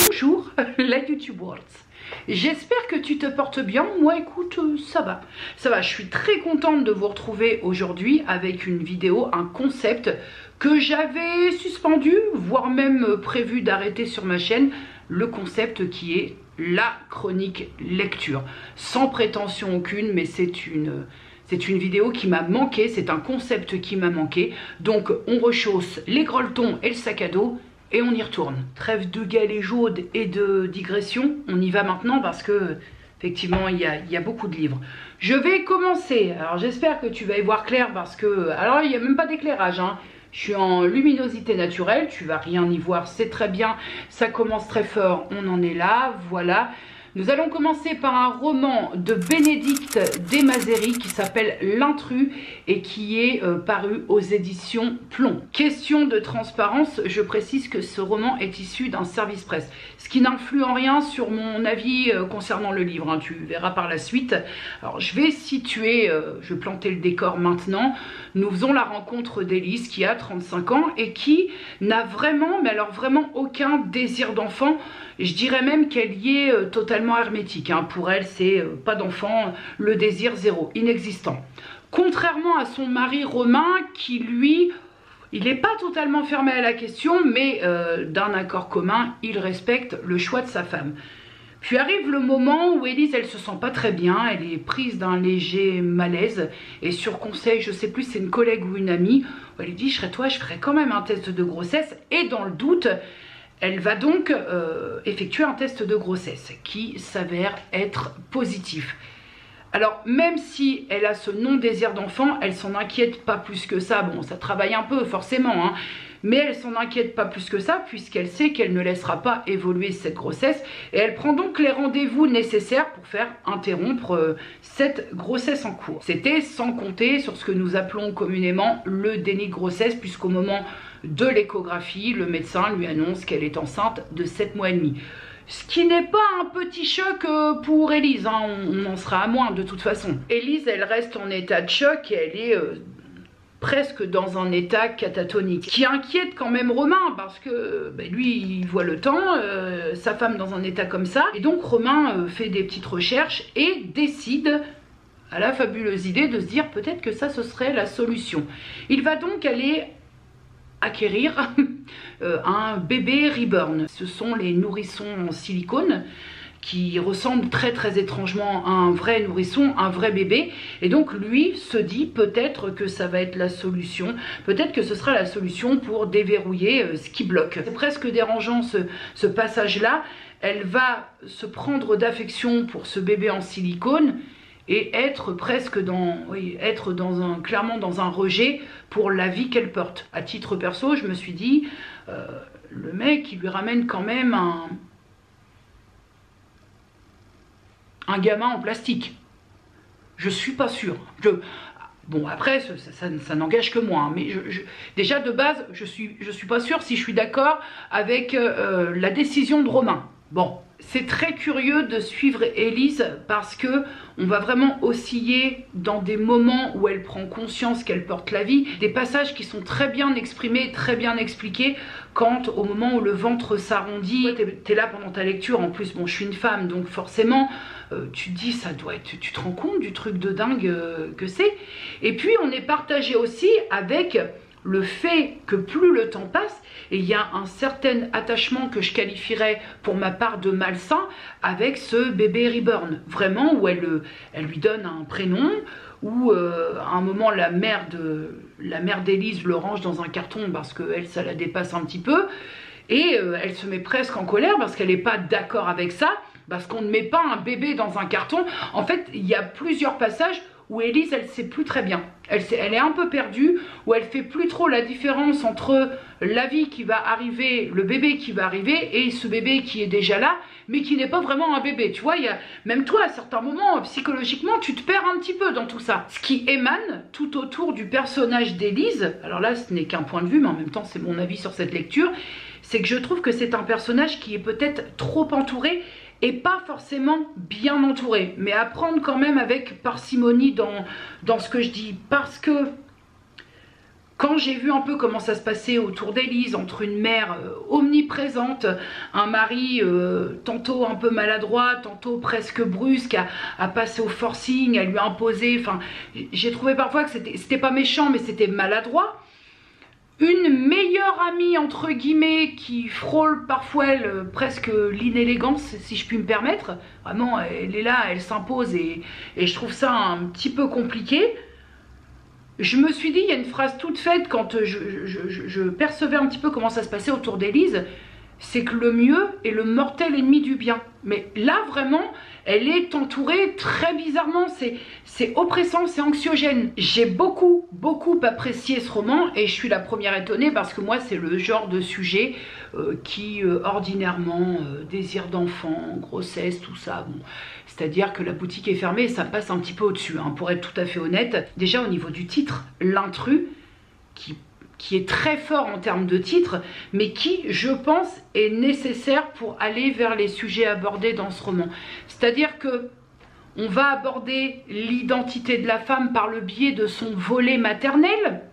Bonjour la YouTube World. J'espère que tu te portes bien. Moi écoute, ça va. Ça va, je suis très contente de vous retrouver aujourd'hui avec une vidéo, un concept que j'avais suspendu, voire même prévu d'arrêter sur ma chaîne. Le concept qui est la chronique lecture. Sans prétention aucune, mais c'est une vidéo qui m'a manqué, c'est un concept qui m'a manqué. Donc on rechausse les grelletons et le sac à dos et on y retourne. Trêve de galets jaunes et de digression, on y va maintenant parce que effectivement il y a beaucoup de livres. Je vais commencer, alors j'espère que tu vas y voir clair parce que, alors il n'y a même pas d'éclairage, hein. Je suis en luminosité naturelle, tu vas rien y voir, c'est très bien, ça commence très fort, on en est là, voilà. Nous allons commencer par un roman de Bénédicte Desmazeries qui s'appelle L'intrus et qui est paru aux éditions Plomb. Question de transparence, je précise que ce roman est issu d'un service presse, ce qui n'influe en rien sur mon avis concernant le livre, hein, tu verras par la suite. Alors je vais situer, je vais planter le décor maintenant. Nous faisons la rencontre d'Élise qui a 35 ans et qui n'a vraiment, mais alors vraiment aucun désir d'enfant. Je dirais même qu'elle y est totalement hermétique, hein. Pour elle, c'est pas d'enfant, le désir zéro, inexistant. Contrairement à son mari Romain qui, lui, il n'est pas totalement fermé à la question, mais d'un accord commun, il respecte le choix de sa femme. Puis arrive le moment où Élise, elle se sent pas très bien, elle est prise d'un léger malaise et sur conseil, je sais plus, c'est une collègue ou une amie, où elle lui dit, je serais toi, je ferais quand même un test de grossesse et dans le doute, elle va donc effectuer un test de grossesse qui s'avère être positif. Alors même si elle a ce non-désir d'enfant, elle s'en inquiète pas plus que ça. Bon, ça travaille un peu forcément, hein, mais elle s'en inquiète pas plus que ça puisqu'elle sait qu'elle ne laissera pas évoluer cette grossesse. Et elle prend donc les rendez-vous nécessaires pour faire interrompre cette grossesse en cours. C'était sans compter sur ce que nous appelons communément le déni de grossesse puisqu'au moment de l'échographie, le médecin lui annonce qu'elle est enceinte de 7 mois et demi. Ce qui n'est pas un petit choc pour Élise, hein, on en sera à moins de toute façon. Élise, elle reste en état de choc et elle est presque dans un état catatonique. Ce qui inquiète quand même Romain parce que lui, il voit le temps, sa femme dans un état comme ça. Et donc Romain fait des petites recherches et décide à la fabuleuse idée de se dire peut-être que ça, ce serait la solution. Il va donc aller acquérir un bébé reborn. Ce sont les nourrissons en silicone qui ressemblent très étrangement à un vrai nourrisson, un vrai bébé. Et donc lui se dit peut-être que ça va être la solution, peut-être que ce sera la solution pour déverrouiller ce qui bloque. C'est presque dérangeant ce passage-là. Elle va se prendre d'affection pour ce bébé en silicone et être presque dans, oui, être dans clairement dans un rejet pour la vie qu'elle porte. À titre perso, je me suis dit, le mec, il lui ramène quand même un gamin en plastique. Je suis pas sûre. Bon, après, ça n'engage que moi, hein, mais déjà de base, je suis pas sûre si je suis d'accord avec la décision de Romain. Bon, c'est très curieux de suivre Élise parce que on va vraiment osciller dans des moments où elle prend conscience qu'elle porte la vie, des passages qui sont très bien exprimés, très bien expliqués, quand au moment où le ventre s'arrondit, t'es là pendant ta lecture, en plus bon je suis une femme donc forcément tu te dis ça doit être, tu te rends compte du truc de dingue que c'est. Et puis on est partagé aussi avec le fait que plus le temps passe, et il y a un certain attachement que je qualifierais pour ma part de malsain avec ce bébé reborn. Vraiment, où elle lui donne un prénom, où à un moment la mère d'Élise le range dans un carton parce qu'elle, ça la dépasse un petit peu. Et elle se met presque en colère parce qu'elle n'est pas d'accord avec ça, parce qu'on ne met pas un bébé dans un carton. En fait, il y a plusieurs passages où Élise, elle ne sait plus très bien. Elle est un peu perdue, où elle fait plus trop la différence entre la vie qui va arriver, le bébé qui va arriver, et ce bébé qui est déjà là, mais qui n'est pas vraiment un bébé. Tu vois, même toi, à certains moments, psychologiquement, tu te perds un petit peu dans tout ça. Ce qui émane tout autour du personnage d'Élise, alors là, ce n'est qu'un point de vue, mais en même temps, c'est mon avis sur cette lecture, c'est que je trouve que c'est un personnage qui est peut-être trop entouré et pas forcément bien entouré, mais à prendre quand même avec parcimonie dans ce que je dis, parce que Quand j'ai vu un peu comment ça se passait autour d'Élise, entre une mère omniprésente, un mari tantôt un peu maladroit, tantôt presque brusque, à passer au forcing, à lui imposer, enfin, j'ai trouvé parfois que c'était pas méchant, mais c'était maladroit. Une meilleure amie, entre guillemets, qui frôle parfois presque l'inélégance, si je puis me permettre. Vraiment, elle est là, elle s'impose et je trouve ça un petit peu compliqué. Je me suis dit, il y a une phrase toute faite quand je percevais un petit peu comment ça se passait autour d'Élise, c'est que le mieux est le mortel ennemi du bien. Mais là, vraiment, elle est entourée très bizarrement, c'est oppressant, c'est anxiogène. J'ai beaucoup apprécié ce roman et je suis la première étonnée parce que moi, c'est le genre de sujet qui, ordinairement, désir d'enfant, grossesse, tout ça, bon... C'est-à-dire que la boutique est fermée et ça passe un petit peu au-dessus, hein, pour être tout à fait honnête. Déjà au niveau du titre, L'intrus, qui est très fort en termes de titre, mais qui, je pense, est nécessaire pour aller vers les sujets abordés dans ce roman. C'est-à-dire que on va aborder l'identité de la femme par le biais de son volet maternel,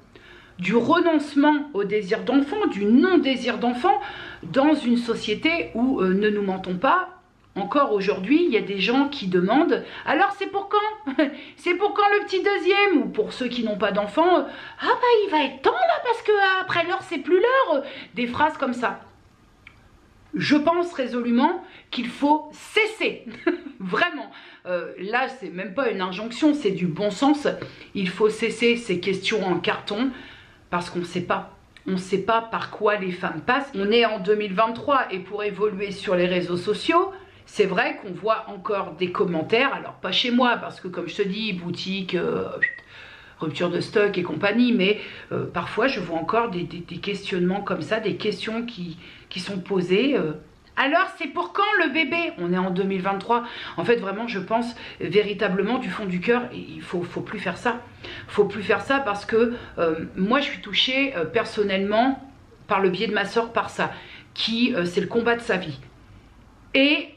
du renoncement au désir d'enfant, du non-désir d'enfant, dans une société où, ne nous mentons pas, encore aujourd'hui, il y a des gens qui demandent « Alors c'est pour quand? C'est pour quand le petit deuxième ?» Ou pour ceux qui n'ont pas d'enfants, « Ah bah il va être temps là parce que après l'heure c'est plus l'heure !» Des phrases comme ça. Je pense résolument qu'il faut cesser. Vraiment. Là c'est même pas une injonction, c'est du bon sens. Il faut cesser ces questions en carton parce qu'on ne sait pas. On ne sait pas par quoi les femmes passent. On est en 2023 et pour évoluer sur les réseaux sociaux, c'est vrai qu'on voit encore des commentaires, alors pas chez moi parce que comme je te dis, boutique, rupture de stock et compagnie, mais parfois je vois encore des questionnements comme ça, des questions qui sont posées. Alors c'est pour quand le bébé? On est en 2023. En fait vraiment je pense véritablement du fond du cœur, il faut plus faire ça. Faut plus faire ça parce que moi je suis touchée personnellement par le biais de ma soeur par ça, qui c'est le combat de sa vie. Et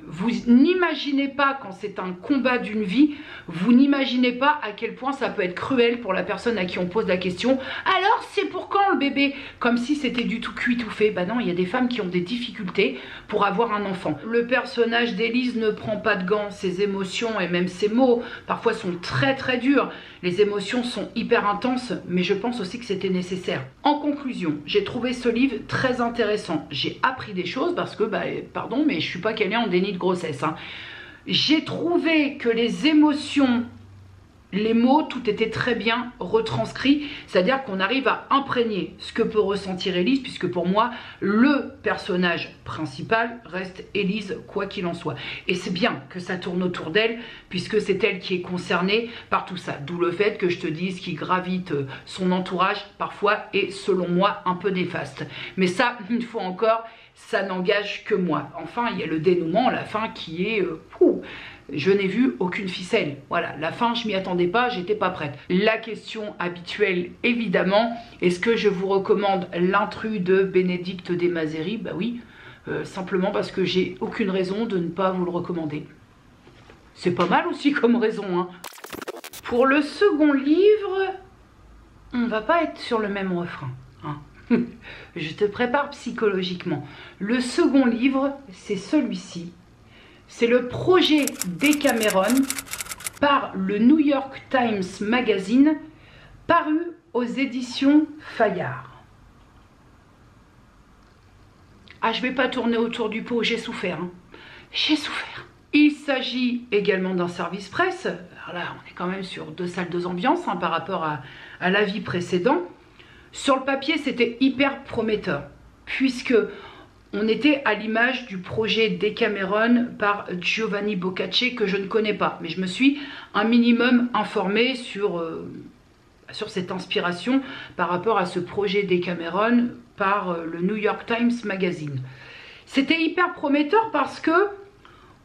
vous n'imaginez pas, quand c'est un combat d'une vie, vous n'imaginez pas à quel point ça peut être cruel pour la personne à qui on pose la question. Alors, c'est pour quand le bébé? Comme si c'était du tout cuit, tout fait. Bah non, il y a des femmes qui ont des difficultés pour avoir un enfant. Le personnage d'Élise ne prend pas de gants. Ses émotions et même ses mots, parfois, sont très très durs. Les émotions sont hyper intenses, mais je pense aussi que c'était nécessaire. En conclusion, j'ai trouvé ce livre très intéressant. J'ai appris des choses parce que, bah, pardon, mais je suis pas calée en déni de grossesse. Hein. J'ai trouvé que les émotions, les mots, tout était très bien retranscrit. C'est-à-dire qu'on arrive à imprégner ce que peut ressentir Élise, puisque pour moi, le personnage principal reste Élise, quoi qu'il en soit. Et c'est bien que ça tourne autour d'elle, puisque c'est elle qui est concernée par tout ça. D'où le fait que je te dise qu'il gravite son entourage, parfois, est selon moi un peu néfaste. Mais ça, une fois encore, ça n'engage que moi. Enfin, il y a le dénouement, la fin qui est... je n'ai vu aucune ficelle. Voilà, la fin, je m'y attendais pas, j'étais pas prête. La question habituelle, évidemment, est-ce que je vous recommande L'intrus de Bénédicte Desmazeries? Bah oui, simplement parce que j'ai aucune raison de ne pas vous le recommander. C'est pas mal aussi comme raison, hein. Pour le second livre, on va pas être sur le même refrain, hein. Je te prépare psychologiquement. Le second livre, c'est celui-ci. C'est le projet Decameron par le New York Times Magazine, paru aux éditions Fayard. Ah, je vais pas tourner autour du pot, j'ai souffert. Hein. J'ai souffert. Il s'agit également d'un service presse. Alors là, on est quand même sur 2 salles, 2 ambiances, hein, par rapport à l'avis précédent. Sur le papier, c'était hyper prometteur, puisque on était à l'image du projet Decameron par Giovanni Boccaccio, que je ne connais pas. Mais je me suis un minimum informée sur cette inspiration par rapport à ce projet Decameron par le New York Times Magazine. C'était hyper prometteur parce que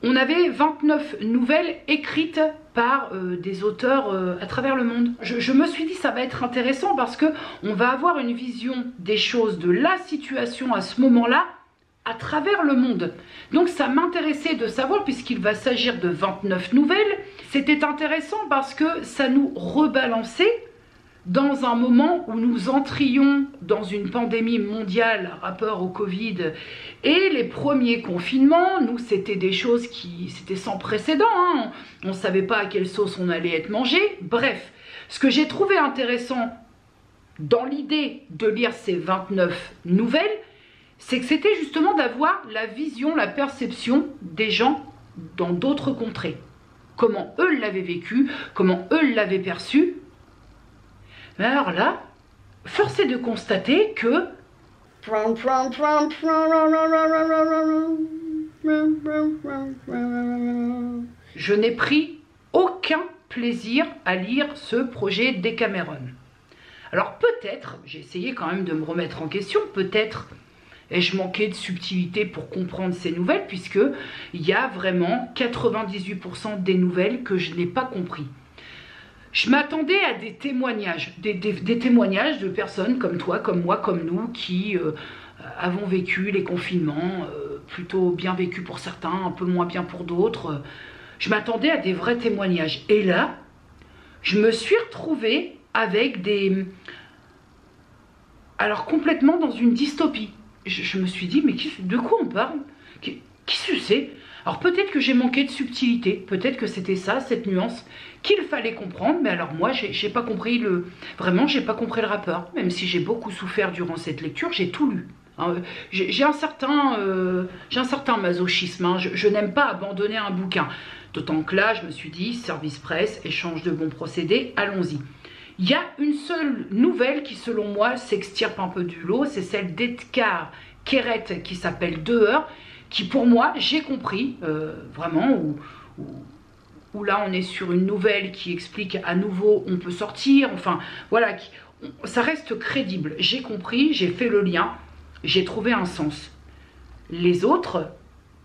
on avait 29 nouvelles écrites par des auteurs à travers le monde. Je me suis dit ça va être intéressant parce que on va avoir une vision des choses, de la situation à ce moment-là, à travers le monde. Donc ça m'intéressait de savoir, puisqu'il va s'agir de 29 nouvelles, c'était intéressant parce que ça nous rebalançait dans un moment où nous entrions dans une pandémie mondiale rapport au Covid et les premiers confinements, nous c'était des choses c'était sans précédent, hein. On ne savait pas à quelle sauce on allait être mangé. Bref, ce que j'ai trouvé intéressant dans l'idée de lire ces 29 nouvelles, c'est que c'était justement d'avoir la vision, la perception des gens dans d'autres contrées. Comment eux l'avaient vécu, comment eux l'avaient perçu. Mais alors là, force est de constater que je n'ai pris aucun plaisir à lire ce projet Decameron. Alors peut-être, j'ai essayé quand même de me remettre en question, peut-être ai-je manqué de subtilité pour comprendre ces nouvelles, puisque il y a vraiment 98% des nouvelles que je n'ai pas compris. Je m'attendais à des témoignages, des témoignages de personnes comme toi, comme moi, comme nous, qui avons vécu les confinements, plutôt bien vécu pour certains, un peu moins bien pour d'autres. Je m'attendais à des vrais témoignages. Et là, je me suis retrouvée avec des... Alors complètement dans une dystopie. Je me suis dit, mais de quoi on parle? Qui c'est? Alors peut-être que j'ai manqué de subtilité, peut-être que c'était ça, cette nuance qu'il fallait comprendre, mais alors moi j'ai pas compris vraiment j'ai pas compris le rapport, même si j'ai beaucoup souffert durant cette lecture, j'ai tout lu. Hein, j'ai un certain masochisme, hein. Je n'aime pas abandonner un bouquin, d'autant que là je me suis dit, service presse, échange de bons procédés, allons-y. Il y a une seule nouvelle qui, selon moi, s'extirpe un peu du lot, c'est celle d'Edgar Keret qui s'appelle Dehors, qui pour moi, j'ai compris, vraiment, où là on est sur une nouvelle qui explique à nouveau on peut sortir, enfin voilà, ça reste crédible. J'ai compris, j'ai fait le lien, j'ai trouvé un sens. Les autres...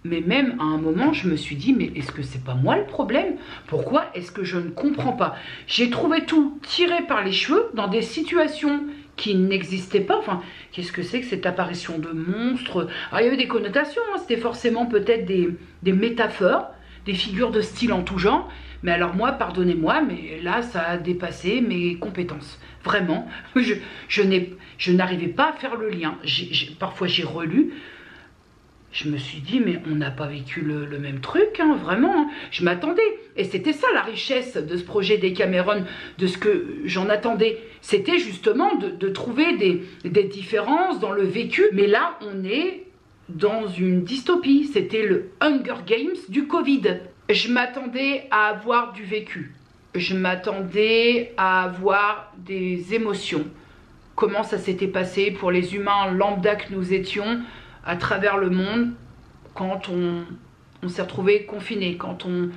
Mais même à un moment, je me suis dit, mais est-ce que c'est pas moi le problème? Pourquoi est-ce que je ne comprends pas? J'ai trouvé tout tiré par les cheveux dans des situations qui n'existaient pas. Enfin, qu'est-ce que c'est que cette apparition de monstres? Alors, il y avait des connotations, hein. C'était forcément peut-être des métaphores, des figures de style en tout genre. Mais alors moi, pardonnez-moi, mais là, ça a dépassé mes compétences. Vraiment, je n'arrivais pas à faire le lien. Parfois, j'ai relu. Je me suis dit, mais on n'a pas vécu le même truc, hein, vraiment. Hein. Je m'attendais. Et c'était ça la richesse de ce projet Decameron, de ce que j'en attendais. C'était justement de trouver des différences dans le vécu. Mais là, on est dans une dystopie. C'était le Hunger Games du Covid. Je m'attendais à avoir du vécu. Je m'attendais à avoir des émotions. Comment ça s'était passé pour les humains lambda que nous étions à travers le monde, quand on s'est retrouvé confiné, quand on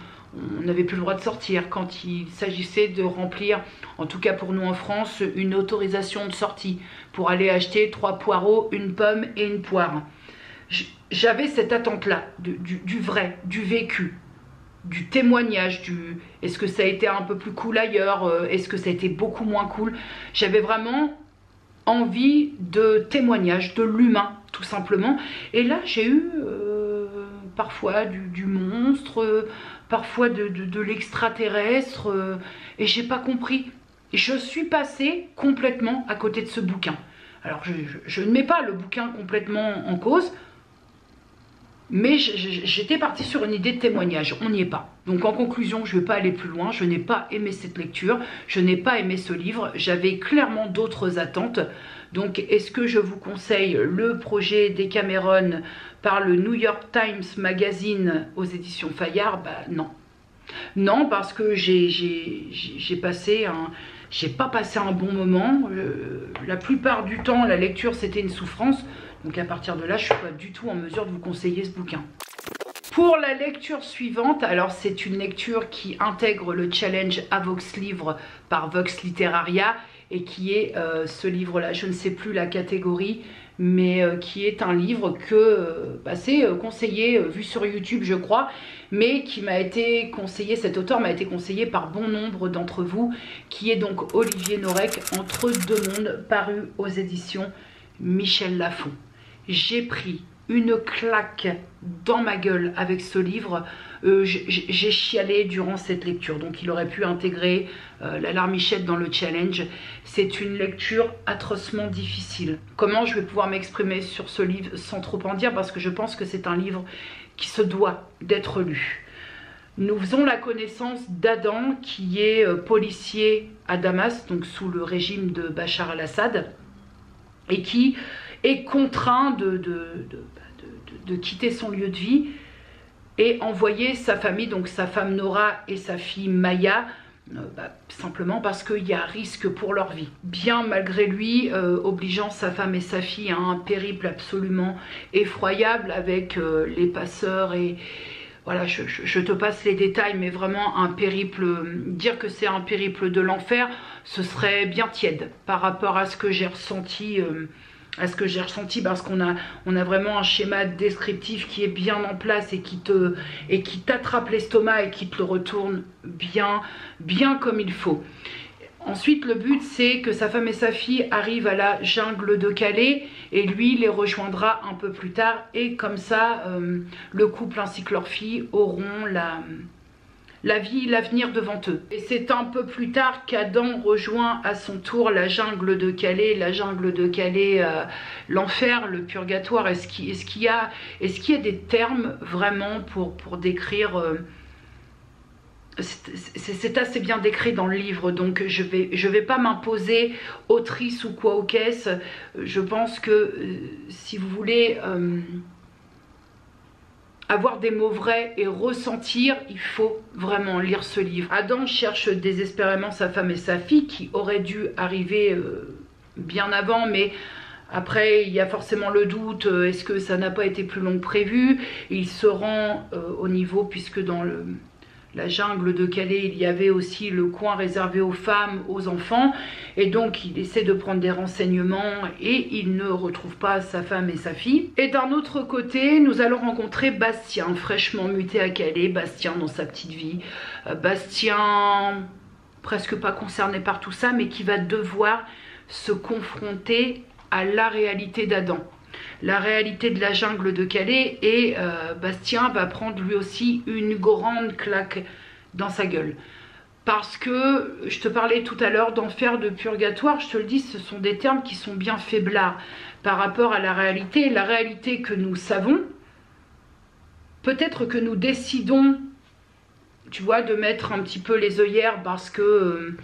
n'avait plus le droit de sortir, quand il s'agissait de remplir, en tout cas pour nous en France, une autorisation de sortie pour aller acheter 3 poireaux, une pomme et une poire. J'avais cette attente-là, du vrai, du vécu, du témoignage, est-ce que ça a été un peu plus cool ailleurs, est-ce que ça a été beaucoup moins cool. J'avais vraiment envie de témoignage, de l'humain, tout simplement. Et là, j'ai eu parfois du monstre, parfois de l'extraterrestre, et j'ai pas compris. Et je suis passée complètement à côté de ce bouquin. Alors, je ne mets pas le bouquin complètement en cause, mais j'étais partie sur une idée de témoignage, on n'y est pas. Donc en conclusion, je ne vais pas aller plus loin, je n'ai pas aimé cette lecture, je n'ai pas aimé ce livre, j'avais clairement d'autres attentes. Donc est-ce que je vous conseille le projet Decameron par le New York Times Magazine aux éditions Fayard? Bah non. Non, parce que j'ai pas passé un bon moment. La plupart du temps, la lecture c'était une souffrance. Donc à partir de là, je ne suis pas du tout en mesure de vous conseiller ce bouquin. Pour la lecture suivante, alors c'est une lecture qui intègre le challenge Avox Livre par Vox Literaria et qui est ce livre-là, je ne sais plus la catégorie, mais qui est un livre que c'est conseillé, vu sur YouTube je crois, mais qui m'a été conseillé, cet auteur m'a été conseillé par bon nombre d'entre vous, qui est donc Olivier Norek, Entre deux mondes, paru aux éditions Michel Lafon. J'ai pris une claque dans ma gueule avec ce livre. J'ai chialé durant cette lecture, donc il aurait pu intégrer la larmichette dans le challenge. C'est une lecture atrocement difficile. Comment je vais pouvoir m'exprimer sur ce livre sans trop en dire, parce que je pense que c'est un livre qui se doit d'être lu. Nous faisons la connaissance d'Adam, qui est policier à Damas, donc sous le régime de Bachar al-Assad, et qui est contraint de quitter son lieu de vie et envoyer sa famille, donc sa femme Nora et sa fille Maya, simplement parce qu'il y a risque pour leur vie. Bien malgré lui, obligeant sa femme et sa fille à un périple absolument effroyable avec les passeurs et... Voilà, je te passe les détails, mais vraiment un périple, dire que c'est un périple de l'enfer, ce serait bien tiède par rapport à ce que j'ai ressenti, parce qu'on a vraiment un schéma descriptif qui est bien en place et qui t'attrape l'estomac et qui te le retourne bien comme il faut. Ensuite, le but, c'est que sa femme et sa fille arrivent à la jungle de Calais et lui les rejoindra un peu plus tard. Et comme ça, le couple ainsi que leur fille auront la vie, l'avenir devant eux. Et c'est un peu plus tard qu'Adam rejoint à son tour la jungle de Calais. La jungle de Calais, l'enfer, le purgatoire. Est-ce qu'il y a des termes vraiment pour décrire... c'est assez bien décrit dans le livre, donc je vais pas m'imposer autrice ou quoi ou qu'est-ce. Je pense que si vous voulez avoir des mots vrais et ressentir, il faut vraiment lire ce livre. Adam cherche désespérément sa femme et sa fille qui auraient dû arriver bien avant, mais après il y a forcément le doute, est-ce que ça n'a pas été plus long que prévu? Il se rend au niveau, puisque dans la jungle de Calais, il y avait aussi le coin réservé aux femmes, aux enfants. Et donc, il essaie de prendre des renseignements et il ne retrouve pas sa femme et sa fille. Et d'un autre côté, nous allons rencontrer Bastien, fraîchement muté à Calais. Bastien dans sa petite vie. Bastien, presque pas concerné par tout ça, mais qui va devoir se confronter à la réalité d'Adam. La réalité de la jungle de Calais, et Bastien va prendre lui aussi une grande claque dans sa gueule. Parce que, je te parlais tout à l'heure d'enfer, de purgatoire, je te le dis, ce sont des termes qui sont bien faiblards par rapport à la réalité que nous savons. Peut-être que nous décidons, tu vois, de mettre un petit peu les œillères parce que...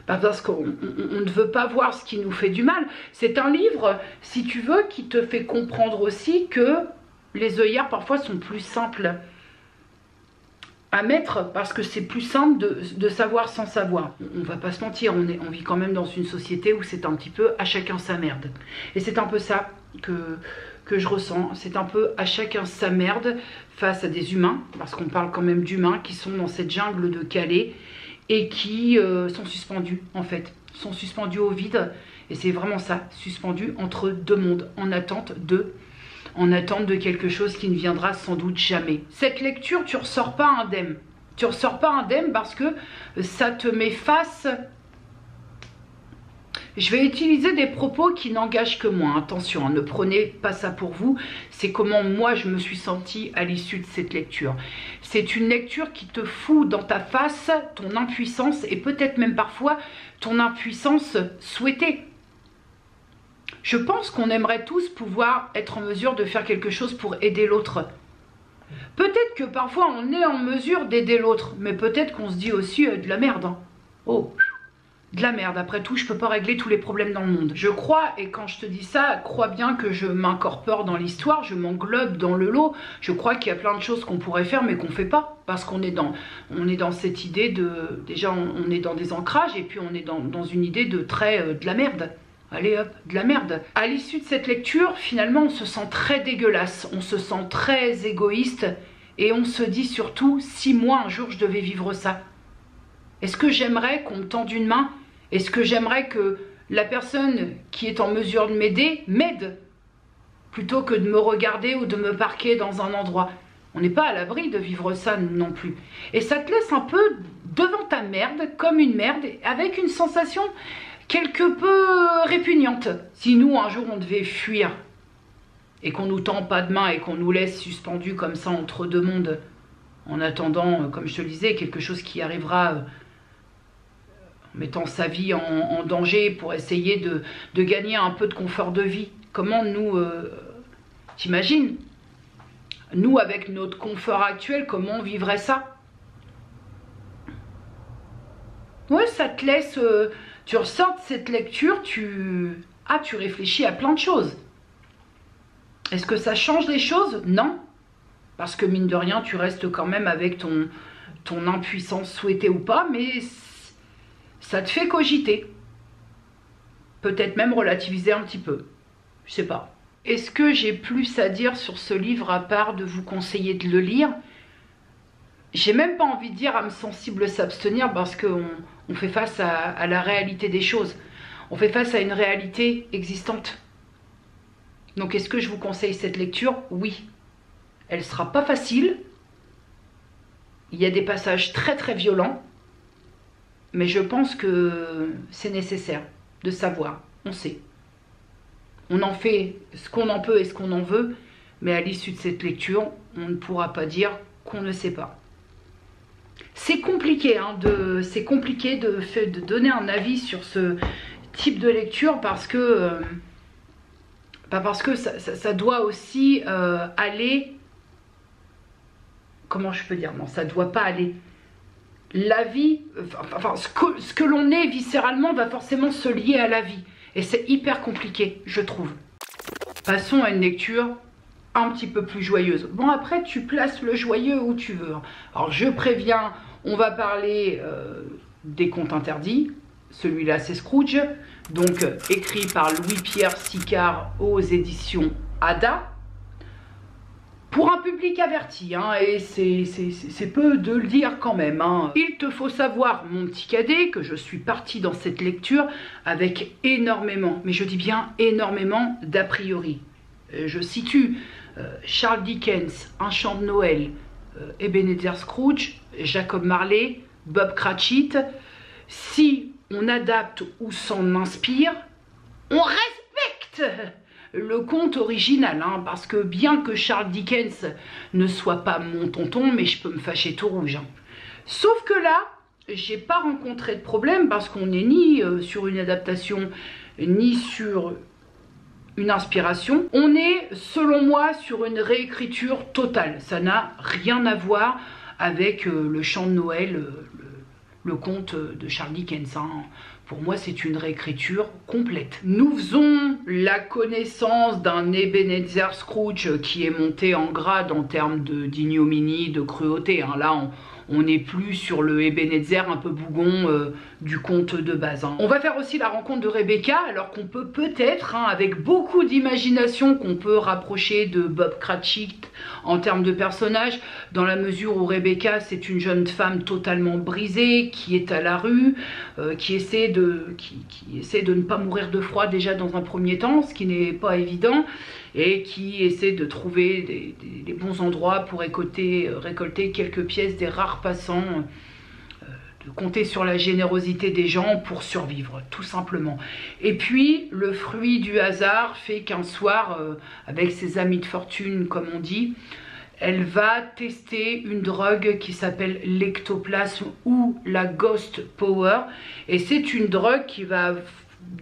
parce qu'on ne veut pas voir ce qui nous fait du mal. C'est un livre, si tu veux, qui te fait comprendre aussi que les œillères parfois sont plus simples à mettre, parce que c'est plus simple de savoir sans savoir. On va pas se mentir, on vit quand même dans une société où c'est un petit peu à chacun sa merde. Et c'est un peu ça que je ressens, c'est un peu à chacun sa merde face à des humains, parce qu'on parle quand même d'humains qui sont dans cette jungle de Calais, et qui sont suspendus en fait, sont suspendus au vide, et c'est vraiment ça, suspendus entre deux mondes, en attente de quelque chose qui ne viendra sans doute jamais. Cette lecture, tu ressors pas indemne, parce que ça te met face... Je vais utiliser des propos qui n'engagent que moi, attention, hein, ne prenez pas ça pour vous, c'est comment moi je me suis sentie à l'issue de cette lecture. C'est une lecture qui te fout dans ta face ton impuissance, et peut-être même parfois ton impuissance souhaitée. Je pense qu'on aimerait tous pouvoir être en mesure de faire quelque chose pour aider l'autre. Peut-être que parfois on est en mesure d'aider l'autre, mais peut-être qu'on se dit aussi de la merde. Hein. Oh, de la merde, après tout je peux pas régler tous les problèmes dans le monde. Je crois, et quand je te dis ça, crois bien que je m'incorpore dans l'histoire, je m'englobe dans le lot. Je crois qu'il y a plein de choses qu'on pourrait faire mais qu'on fait pas, parce qu'on est dans cette idée de... Déjà on est dans des ancrages, et puis on est dans une idée de très de la merde. Allez hop, de la merde. À l'issue de cette lecture, finalement on se sent très dégueulasse, on se sent très égoïste, et on se dit surtout, si moi un jour je devais vivre ça, est-ce que j'aimerais qu'on me tende une main? Est-ce que j'aimerais que la personne qui est en mesure de m'aider m'aide, plutôt que de me regarder ou de me parquer dans un endroit? On n'est pas à l'abri de vivre ça non plus. Et ça te laisse un peu devant ta merde, comme une merde, avec une sensation quelque peu répugnante. Si nous un jour on devait fuir, et qu'on nous tend pas de main et qu'on nous laisse suspendus comme ça entre deux mondes, en attendant, comme je te le disais, quelque chose qui arrivera en mettant sa vie en danger pour essayer de gagner un peu de confort de vie. Comment nous, t'imagines, nous avec notre confort actuel, comment on vivrait ça? Ouais, ça te laisse, tu ressors de cette lecture, tu réfléchis à plein de choses. Est-ce que ça change les choses? Non. Parce que mine de rien, tu restes quand même avec ton impuissance souhaitée ou pas, mais ça te fait cogiter. Peut-être même relativiser un petit peu. Je sais pas. Est-ce que j'ai plus à dire sur ce livre à part de vous conseiller de le lire? J'ai même pas envie de dire âme sensible s'abstenir parce qu'on fait face à la réalité des choses. On fait face à une réalité existante. Donc est-ce que je vous conseille cette lecture? Oui. Elle sera pas facile. Il y a des passages très très violents. Mais je pense que c'est nécessaire de savoir. On sait. On en fait ce qu'on en peut et ce qu'on en veut. Mais à l'issue de cette lecture, on ne pourra pas dire qu'on ne sait pas. C'est compliqué, hein, de donner un avis sur ce type de lecture parce que, ça doit aussi aller... Comment je peux dire? Non, ça ne doit pas aller. La vie, enfin, ce que l'on est viscéralement va forcément se lier à la vie. Et c'est hyper compliqué, je trouve. Passons à une lecture un petit peu plus joyeuse. Bon, après, tu places le joyeux où tu veux. Alors, je préviens, on va parler des contes interdits. Celui-là, c'est Scrooge. Donc, écrit par Louis-Pierre Sicard aux éditions Ada. Pour un public averti, hein, et c'est peu de le dire quand même. Hein. Il te faut savoir, mon petit cadet, que je suis partie dans cette lecture avec énormément, mais je dis bien énormément d'a priori. Je situe Charles Dickens, Un chant de Noël, Ebenezer Scrooge, Jacob Marley, Bob Cratchit. Si on adapte ou s'en inspire, on respecte le conte original, hein, parce que bien que Charles Dickens ne soit pas mon tonton, mais je peux me fâcher tout rouge. Hein. Sauf que là, j'ai pas rencontré de problème parce qu'on n'est ni sur une adaptation, ni sur une inspiration. On est, selon moi, sur une réécriture totale. Ça n'a rien à voir avec le chant de Noël, le conte de Charles Dickens. Hein. Pour moi, c'est une réécriture complète. Nous faisons la connaissance d'un Ebenezer Scrooge qui est monté en grade en termes d'ignominie, de cruauté. Hein. Là, on n'est plus sur le Ebenezer un peu bougon du conte de base. Hein. On va faire aussi la rencontre de Rebecca, alors qu'on peut peut-être, hein, avec beaucoup d'imagination, qu'on peut rapprocher de Bob Cratchit en termes de personnage, dans la mesure où Rebecca, c'est une jeune femme totalement brisée, qui est à la rue, qui essaie de ne pas mourir de froid déjà dans un premier temps, ce qui n'est pas évident, et qui essaie de trouver des bons endroits pour récolter quelques pièces des rares passants, de compter sur la générosité des gens pour survivre, tout simplement. Et puis, le fruit du hasard fait qu'un soir, avec ses amis de fortune, comme on dit, elle va tester une drogue qui s'appelle l'ectoplasme ou la Ghost Power. Et c'est une drogue qui va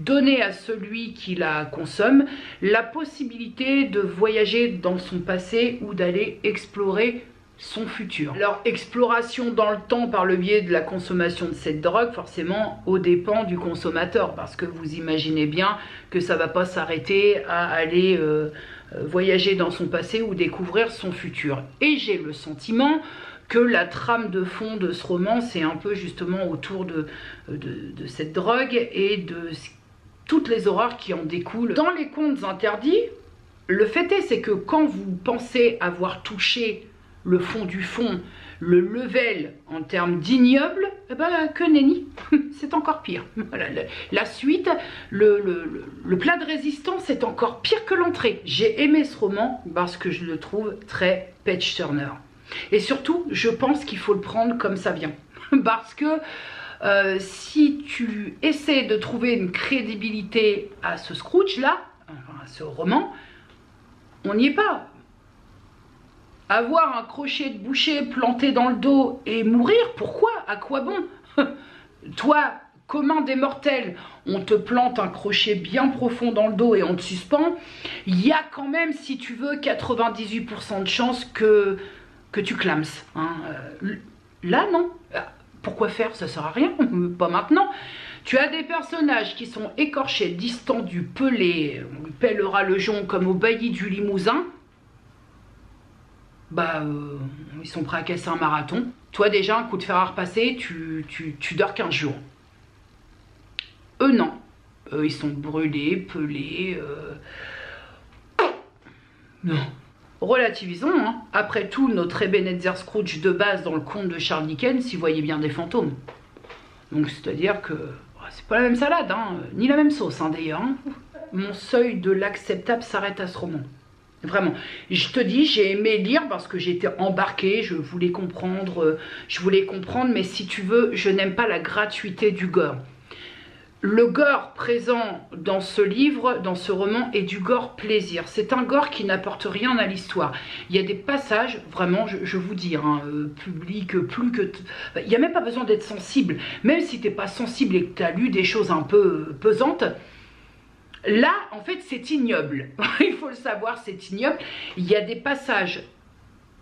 donner à celui qui la consomme la possibilité de voyager dans son passé ou d'aller explorer son futur. Alors, exploration dans le temps par le biais de la consommation de cette drogue, forcément aux dépens du consommateur, parce que vous imaginez bien que ça va pas s'arrêter à aller voyager dans son passé ou découvrir son futur. Et j'ai le sentiment que la trame de fond de ce roman, c'est un peu justement autour de cette drogue et de toutes les horreurs qui en découlent. Dans les contes interdits, le fait est, c'est que quand vous pensez avoir touché le fond du fond, le level en termes d'ignoble, eh ben, que nenni, c'est encore pire. Voilà, la suite, le plat de résistance est encore pire que l'entrée. J'ai aimé ce roman parce que je le trouve très page-turner. Et surtout, je pense qu'il faut le prendre comme ça vient. Parce que si tu essaies de trouver une crédibilité à ce Scrooge-là, à ce roman, On n'y est pas. Avoir un crochet de boucher planté dans le dos et mourir, pourquoi? À quoi bon? Toi, commun des mortels, on te plante un crochet bien profond dans le dos et on te suspend. Il y a quand même, si tu veux, 98% de chances que tu clames. Hein. Là, non. Pourquoi faire? Ça sert à rien. Pas maintenant. Tu as des personnages qui sont écorchés, distendus, pelés. On lui pèlera le jonc comme au bailli du Limousin. Ils sont prêts à casser un marathon. Toi déjà, un coup de fer à repasser, tu dors 15 jours. Eux non. Ils sont brûlés, pelés. Non. Relativisons, hein. Après tout, notre Ebenezer Scrooge de base dans le conte de Charles Dickens, il voyait bien des fantômes. Donc c'est-à-dire que c'est pas la même salade, hein, ni la même sauce hein, d'ailleurs. Hein. Mon seuil de l'acceptable s'arrête à ce roman. Vraiment, je te dis, j'ai aimé lire parce que j'étais embarquée, je voulais comprendre, mais si tu veux, je n'aime pas la gratuité du gore. Le gore présent dans ce livre, dans ce roman, est du gore plaisir. C'est un gore qui n'apporte rien à l'histoire. Il y a des passages, vraiment, je vous dis, hein, public, plus que... Il n'y a même pas besoin d'être sensible. Même si tu n'es pas sensible et que tu as lu des choses un peu pesantes, là, en fait, c'est ignoble. Il faut le savoir, c'est ignoble. Il y a des passages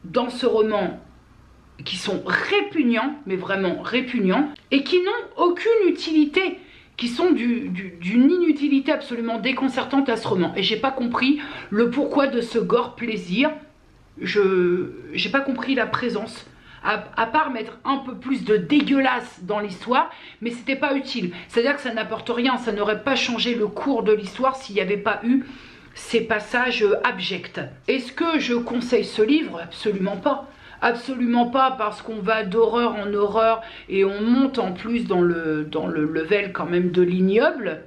dans ce roman qui sont répugnants, mais vraiment répugnants, et qui n'ont aucune utilité, qui sont d'une inutilité absolument déconcertante à ce roman. Et j'ai pas compris le pourquoi de ce gore plaisir. J'ai pas compris la présence. À part mettre un peu plus de dégueulasse dans l'histoire, mais c'était pas utile. C'est-à-dire que ça n'apporte rien, ça n'aurait pas changé le cours de l'histoire s'il n'y avait pas eu ces passages abjects. Est-ce que je conseille ce livre? Absolument pas. Absolument pas, parce qu'on va d'horreur en horreur et on monte en plus dans le level quand même de l'ignoble.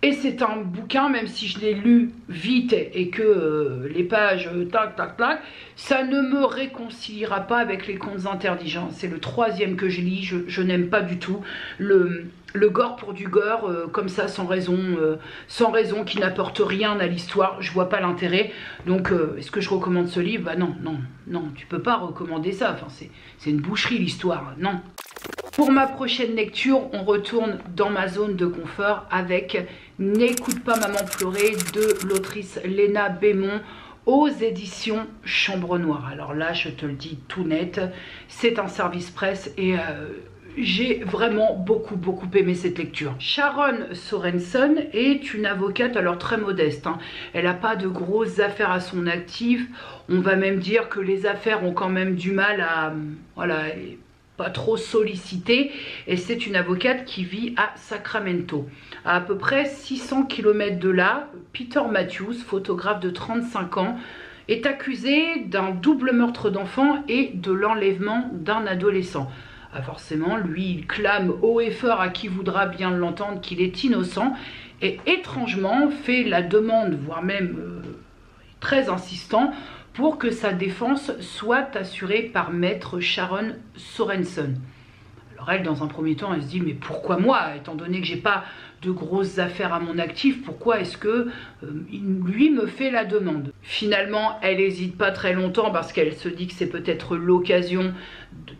Et c'est un bouquin, même si je l'ai lu vite et que les pages tac tac tac, ça ne me réconciliera pas avec les contes interdits. C'est le 3e que je lis, je n'aime pas du tout le gore pour du gore, comme ça sans raison, qui n'apporte rien à l'histoire. Je vois pas l'intérêt. Donc est-ce que je recommande ce livre? Bah non, non, non, tu peux pas recommander ça. Enfin, c'est une boucherie l'histoire, non. Pour ma prochaine lecture, on retourne dans ma zone de confort avec N'écoute pas maman pleurer de l'autrice Léna Bémont aux éditions Chambre Noire. Alors là, je te le dis tout net, c'est un service presse et j'ai vraiment beaucoup aimé cette lecture. Sharon Sorensen est une avocate alors très modeste. Hein. Elle n'a pas de grosses affaires à son actif. On va même dire que les affaires ont quand même du mal à... Voilà, pas trop sollicité, et c'est une avocate qui vit à Sacramento. À peu près 600 km de là, Peter Matthews, photographe de 35 ans, est accusé d'un double meurtre d'enfant et de l'enlèvement d'un adolescent. Ah forcément, lui, il clame haut et fort à qui voudra bien l'entendre qu'il est innocent, et étrangement fait la demande, voire même très insistant, pour que sa défense soit assurée par maître Sharon Sorensen. Alors elle, dans un premier temps, elle se dit, mais pourquoi moi? Étant donné que j'ai pas de grosses affaires à mon actif, pourquoi est-ce que lui me fait la demande? Finalement, elle n'hésite pas très longtemps parce qu'elle se dit que c'est peut-être l'occasion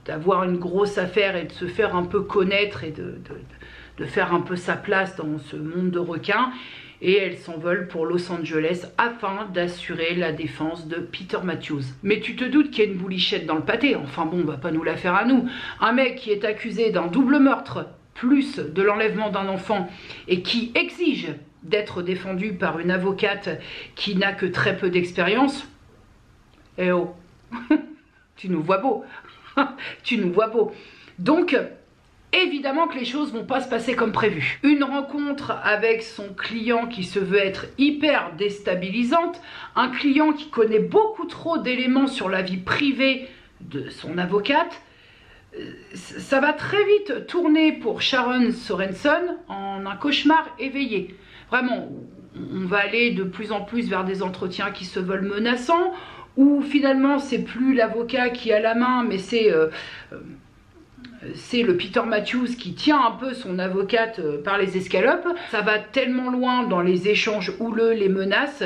d'avoir une grosse affaire et de se faire un peu connaître et de faire un peu sa place dans ce monde de requins. Et elle s'envole pour Los Angeles afin d'assurer la défense de Peter Matthews. Mais tu te doutes qu'il y a une boulichette dans le pâté, enfin bon, on va pas nous la faire à nous. Un mec qui est accusé d'un double meurtre, plus de l'enlèvement d'un enfant, et qui exige d'être défendu par une avocate qui n'a que très peu d'expérience, eh oh, tu nous vois beau, tu nous vois beau. Donc... évidemment que les choses vont pas se passer comme prévu. Une rencontre avec son client qui se veut être hyper déstabilisante, un client qui connaît beaucoup trop d'éléments sur la vie privée de son avocate, ça va très vite tourner pour Sharon Sorensen en un cauchemar éveillé. Vraiment, on va aller de plus en plus vers des entretiens qui se veulent menaçants, où finalement c'est plus l'avocat qui a la main, mais c'est le Peter Matthews qui tient un peu son avocate par les escalopes. Ça va tellement loin dans les échanges houleux, les menaces,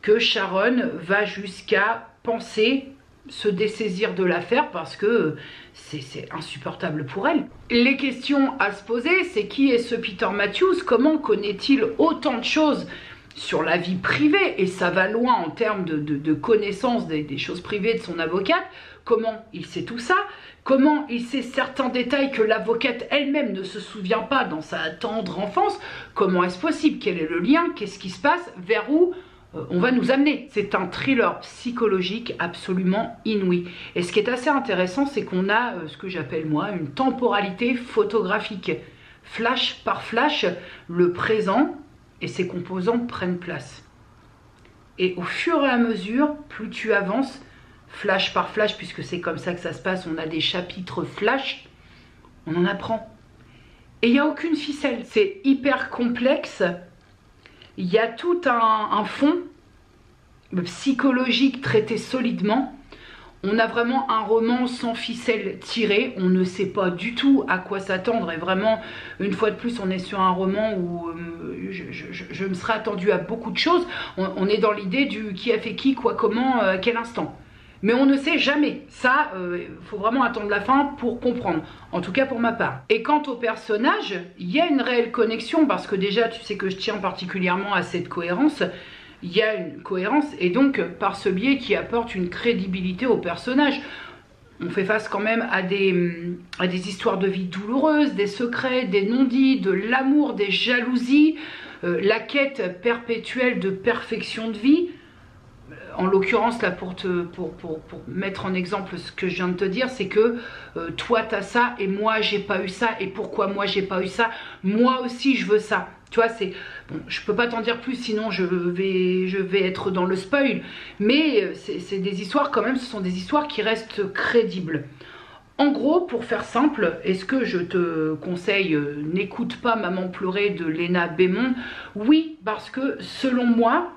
que Sharon va jusqu'à penser se dessaisir de l'affaire parce que c'est insupportable pour elle. Les questions à se poser, c'est qui est ce Peter Matthews? Comment connaît-il autant de choses sur la vie privée? Et ça va loin en termes de connaissance des choses privées de son avocate. Comment il sait tout ça? Comment il sait certains détails que l'avocate elle-même ne se souvient pas dans sa tendre enfance? Comment est-ce possible? Quel est le lien? Qu'est-ce qui se passe? Vers où on va nous amener? C'est un thriller psychologique absolument inouï. Et ce qui est assez intéressant, c'est qu'on a ce que j'appelle moi une temporalité photographique. Flash par flash, le présent et ses composants prennent place. Et au fur et à mesure, plus tu avances, flash par flash, puisque c'est comme ça que ça se passe, on a des chapitres flash, on en apprend. Et il n'y a aucune ficelle, c'est hyper complexe. Il y a tout un fond psychologique traité solidement. On a vraiment un roman sans ficelle tirée, on ne sait pas du tout à quoi s'attendre et vraiment, une fois de plus, on est sur un roman où je me serais attendue à beaucoup de choses. On est dans l'idée du qui a fait qui, quoi, comment, à quel instant. Mais on ne sait jamais. Ça, faut vraiment attendre la fin pour comprendre. En tout cas pour ma part. Et quant au personnage, il y a une réelle connexion parce que déjà, tu sais que je tiens particulièrement à cette cohérence. Il y a une cohérence et donc par ce biais qui apporte une crédibilité au personnage. On fait face quand même à des histoires de vie douloureuses, des secrets, des non-dits, de l'amour, des jalousies, la quête perpétuelle de perfection de vie. En l'occurrence, là, pour mettre en exemple ce que je viens de te dire, c'est que toi, tu as ça et moi, j'ai pas eu ça. Et pourquoi moi, j'ai pas eu ça? Moi aussi, je veux ça. Tu vois, c'est... Bon, je peux pas t'en dire plus, sinon je vais être dans le spoil. Mais c'est des histoires, quand même, ce sont des histoires qui restent crédibles. En gros, pour faire simple, est-ce que je te conseille N'écoute pas Maman pleurer de Léna Bémond? Oui, parce que selon moi,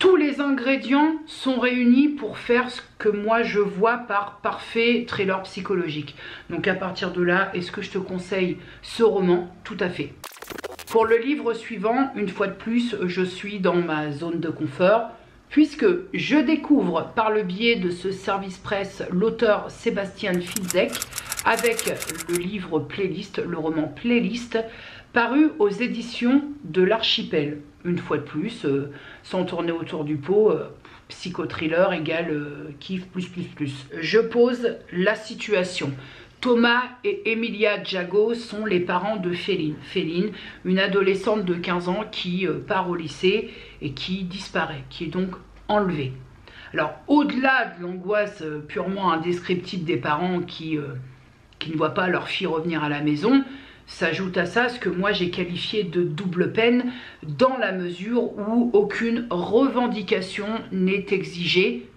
tous les ingrédients sont réunis pour faire ce que moi je vois par parfait thriller psychologique. Donc à partir de là, est-ce que je te conseille ce roman? Tout à fait. Pour le livre suivant, une fois de plus, je suis dans ma zone de confort, puisque je découvre par le biais de ce service presse l'auteur Sébastien Fitzek avec le livre Playlist, le roman Playlist, paru aux éditions de l'Archipel. Une fois de plus, sans tourner autour du pot, psychothriller égale kiff plus. Je pose la situation. Thomas et Emilia Jago sont les parents de Féline. Féline, une adolescente de 15 ans qui part au lycée et qui disparaît, qui est donc enlevée. Alors, au-delà de l'angoisse purement indescriptible des parents qui ne voient pas leur fille revenir à la maison, s'ajoute à ça ce que moi j'ai qualifié de double peine dans la mesure où aucune revendication n'est exigée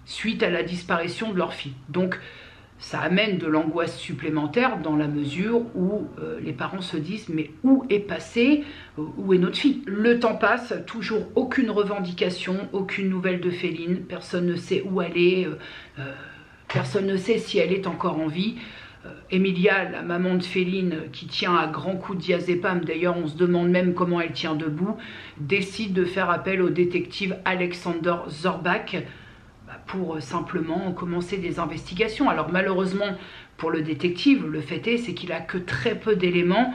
suite à la disparition de leur fille. Donc ça amène de l'angoisse supplémentaire dans la mesure où les parents se disent mais où est passée, où est notre fille? Le temps passe, toujours aucune revendication, aucune nouvelle de Féline, personne ne sait où elle est, personne ne sait si elle est encore en vie. Emilia, la maman de Féline, qui tient à grands coups de diazépam, d'ailleurs on se demande même comment elle tient debout, décide de faire appel au détective Alexander Zorbach pour simplement commencer des investigations. Alors malheureusement pour le détective, le fait est c'est qu'il a que très peu d'éléments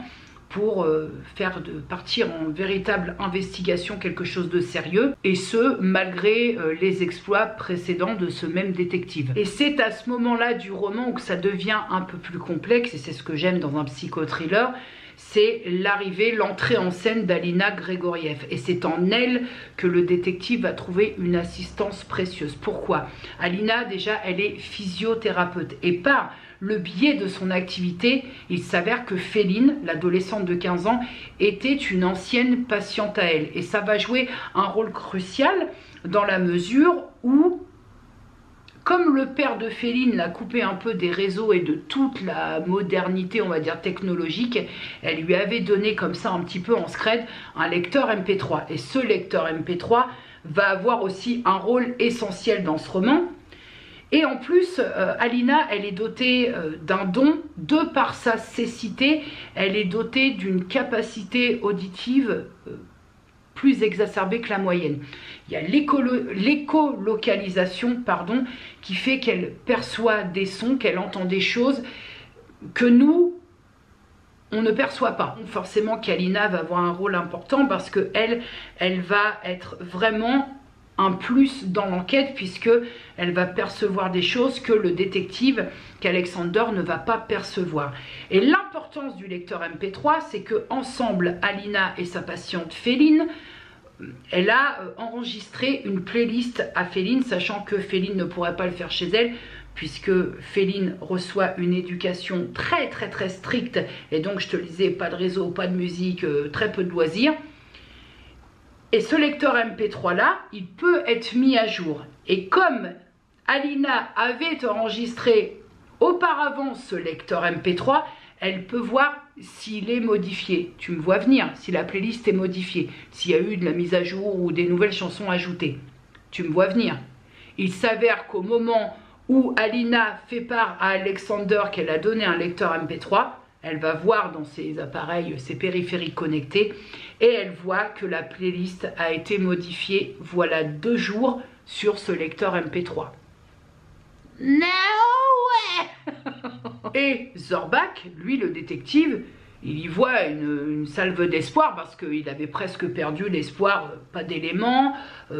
pour faire partir en véritable investigation quelque chose de sérieux, et ce malgré les exploits précédents de ce même détective. Et c'est à ce moment-là du roman que ça devient un peu plus complexe, et c'est ce que j'aime dans un psychothriller, c'est l'arrivée, l'entrée en scène d'Alina Grégoriev. Et c'est en elle que le détective va trouver une assistance précieuse. Pourquoi? Alina, déjà, elle est physiothérapeute. Et par le biais de son activité, il s'avère que Féline, l'adolescente de 15 ans, était une ancienne patiente à elle. Et ça va jouer un rôle crucial dans la mesure où, comme le père de Féline l'a coupé un peu des réseaux et de toute la modernité, on va dire technologique, elle lui avait donné comme ça un petit peu en scred un lecteur MP3. Et ce lecteur MP3 va avoir aussi un rôle essentiel dans ce roman. Et en plus, Alina, elle est dotée d'un don, de par sa cécité, elle est dotée d'une capacité auditive plus exacerbée que la moyenne. Il y a l'écolocalisation, pardon, qui fait qu'elle perçoit des sons, qu'elle entend des choses que nous, on ne perçoit pas. Forcément qu'Alina va avoir un rôle important parce que elle va être vraiment un plus dans l'enquête puisque elle va percevoir des choses que le détective, qu'Alexander ne va pas percevoir. Et l'importance du lecteur MP3, c'est que ensemble, Alina et sa patiente Féline, elle a enregistré une playlist à Féline, sachant que Féline ne pourrait pas le faire chez elle, puisque Féline reçoit une éducation très stricte, et donc je te le disais, pas de réseau, pas de musique, très peu de loisirs. Et ce lecteur MP3 là, il peut être mis à jour. Et comme Alina avait enregistré auparavant ce lecteur MP3, elle peut voir s'il est modifié. Tu me vois venir, si la playlist est modifiée, s'il y a eu de la mise à jour ou des nouvelles chansons ajoutées. Tu me vois venir. Il s'avère qu'au moment où Alina fait part à Alexander qu'elle a donné un lecteur MP3, elle va voir dans ses appareils, ses périphériques connectés, et elle voit que la playlist a été modifiée, voilà 2 jours, sur ce lecteur MP3. No way. Et Zorbach, lui le détective, il y voit une salve d'espoir parce qu'il avait presque perdu l'espoir, pas d'éléments,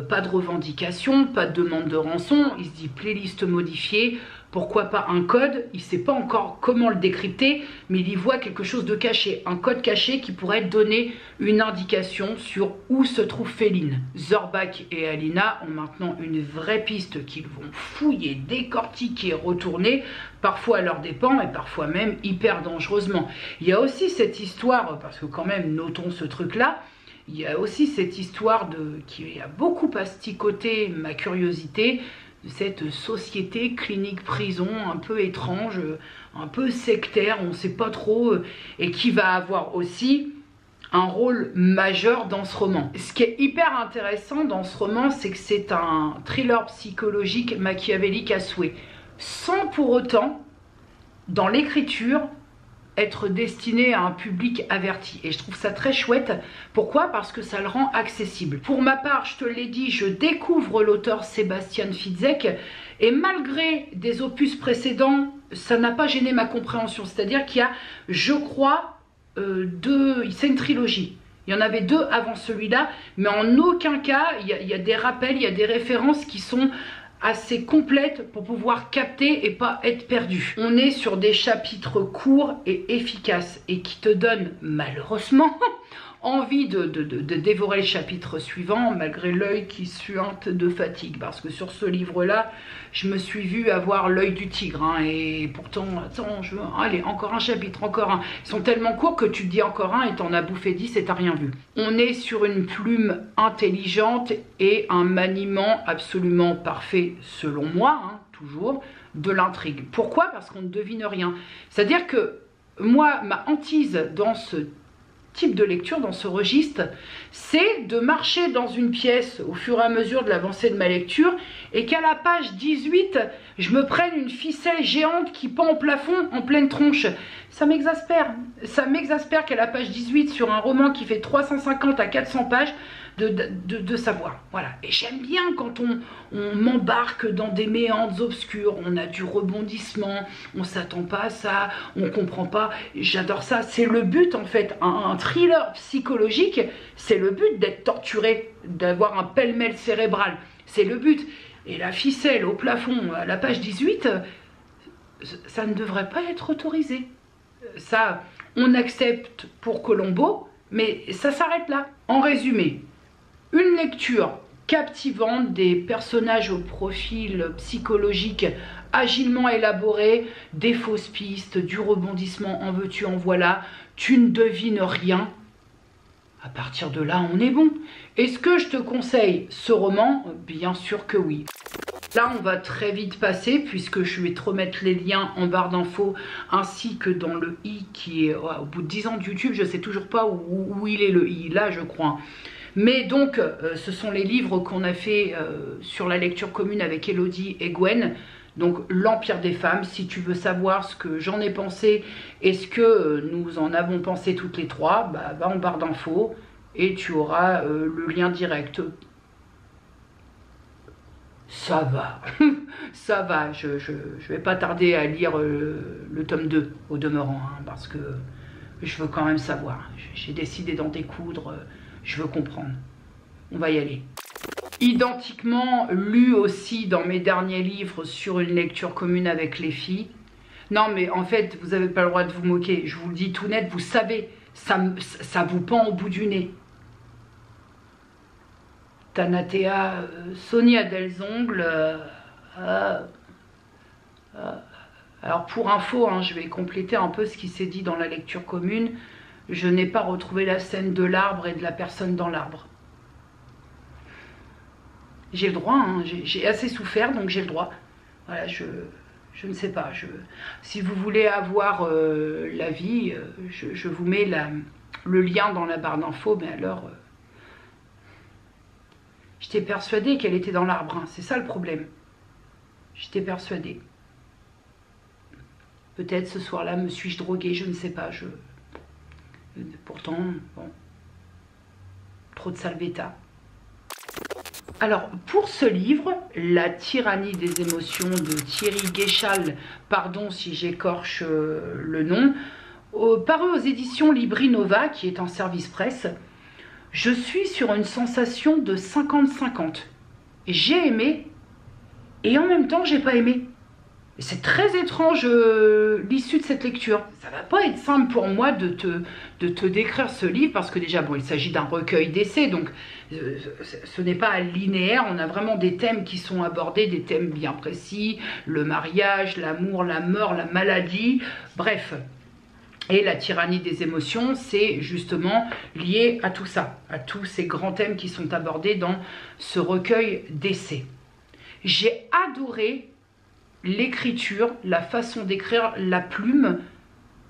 pas de revendications, pas de demande de rançon. Il se dit playlist modifiée, pourquoi pas un code, il ne sait pas encore comment le décrypter, mais il y voit quelque chose de caché, un code caché qui pourrait donner une indication sur où se trouve Féline. Zorbach et Alina ont maintenant une vraie piste qu'ils vont fouiller, décortiquer, retourner, parfois à leurs dépens et parfois même hyper dangereusement. Il y a aussi cette histoire, parce que quand même notons ce truc-là, il y a aussi cette histoire qui a beaucoup asticoté ma curiosité, de cette société clinique-prison un peu étrange, un peu sectaire, on ne sait pas trop, et qui va avoir aussi un rôle majeur dans ce roman. Ce qui est hyper intéressant dans ce roman, c'est que c'est un thriller psychologique machiavélique à souhait, sans pour autant, dans l'écriture, être destiné à un public averti. Et je trouve ça très chouette. Pourquoi? Parce que ça le rend accessible. Pour ma part, je te l'ai dit, je découvre l'auteur Sebastian Fitzek, et malgré des opus précédents, ça n'a pas gêné ma compréhension. C'est-à-dire qu'il y a, je crois, c'est une trilogie. Il y en avait 2 avant celui-là, mais en aucun cas, il y a des rappels, il y a des références qui sont assez complète pour pouvoir capter et pas être perdu. On est sur des chapitres courts et efficaces et qui te donnent malheureusement envie de dévorer le chapitre suivant malgré l'œil qui suinte de fatigue, parce que sur ce livre-là, je me suis vue avoir l'œil du tigre, hein, et pourtant, attends, allez, encore un chapitre, encore un. Ils sont tellement courts que tu te dis encore un et t'en as bouffé 10 et t'as rien vu. On est sur une plume intelligente et un maniement absolument parfait, selon moi, hein, toujours, de l'intrigue. Pourquoi? Parce qu'on ne devine rien. C'est-à-dire que moi, ma hantise dans ce type de lecture, dans ce registre, c'est de marcher dans une pièce au fur et à mesure de l'avancée de ma lecture et qu'à la page 18, je me prenne une ficelle géante qui pend au plafond en pleine tronche. Ça m'exaspère. Ça m'exaspère qu'à la page 18, sur un roman qui fait 350 à 400 pages, de savoir. Voilà. Et j'aime bien quand on m'embarque dans des méandres obscurs, on a du rebondissement, on s'attend pas à ça, on comprend pas. J'adore ça. C'est le but en fait. Un thriller psychologique, c'est le but d'être torturé, d'avoir un pêle-mêle cérébral. C'est le but. Et la ficelle au plafond à la page 18, ça ne devrait pas être autorisé. Ça, on accepte pour Colombo, mais ça s'arrête là. En résumé, une lecture captivante, des personnages au profil psychologique agilement élaboré, des fausses pistes, du rebondissement, en veux-tu, en voilà, tu ne devines rien. À partir de là, on est bon. Est-ce que je te conseille ce roman? Bien sûr que oui. Là, on va très vite passer puisque je vais te remettre les liens en barre d'infos ainsi que dans le i qui est au bout de 10 ans de YouTube. Je ne sais toujours pas où il est le i, là je crois. Mais donc, ce sont les livres qu'on a fait sur la lecture commune avec Elodie et Gwen. Donc, l'Empire des femmes, si tu veux savoir ce que j'en ai pensé et ce que nous en avons pensé toutes les trois, bah, va en barre d'infos et tu auras le lien direct. Ça va, ça va, je vais pas tarder à lire le tome 2 au demeurant, hein, parce que je veux quand même savoir. J'ai décidé d'en découdre, je veux comprendre. On va y aller. Identiquement lu aussi dans mes derniers livres sur une lecture commune avec les filles. Non mais en fait, vous n'avez pas le droit de vous moquer, je vous le dis tout net, vous savez, ça vous pend au bout du nez. Tanatea, Sonia Delzongle, alors pour info, hein, je vais compléter un peu ce qui s'est dit dans la lecture commune. Je n'ai pas retrouvé la scène de l'arbre et de la personne dans l'arbre. J'ai le droit, hein, j'ai assez souffert, donc j'ai le droit. Voilà, je ne sais pas. Si vous voulez avoir l'avis, je vous mets le lien dans la barre d'infos, mais alors... J'étais persuadée qu'elle était dans l'arbre, hein. C'est ça le problème. J'étais persuadée. Peut-être ce soir-là me suis-je droguée, je ne sais pas. Pourtant, bon, trop de salvéta. Alors, pour ce livre, La tyrannie des émotions de Thierry Guéchal, pardon si j'écorche le nom, paru aux éditions Librinova, qui est en service presse. Je suis sur une sensation de 50-50. J'ai aimé et en même temps j'ai pas aimé. C'est très étrange l'issue de cette lecture. Ça va pas être simple pour moi de te décrire ce livre parce que déjà bon, il s'agit d'un recueil d'essais, donc ce n'est pas linéaire. On a vraiment des thèmes qui sont abordés, des thèmes bien précis, le mariage, l'amour, la mort, la maladie, bref. Et la tyrannie des émotions, c'est justement lié à tout ça, à tous ces grands thèmes qui sont abordés dans ce recueil d'essais. J'ai adoré l'écriture, la façon d'écrire, la plume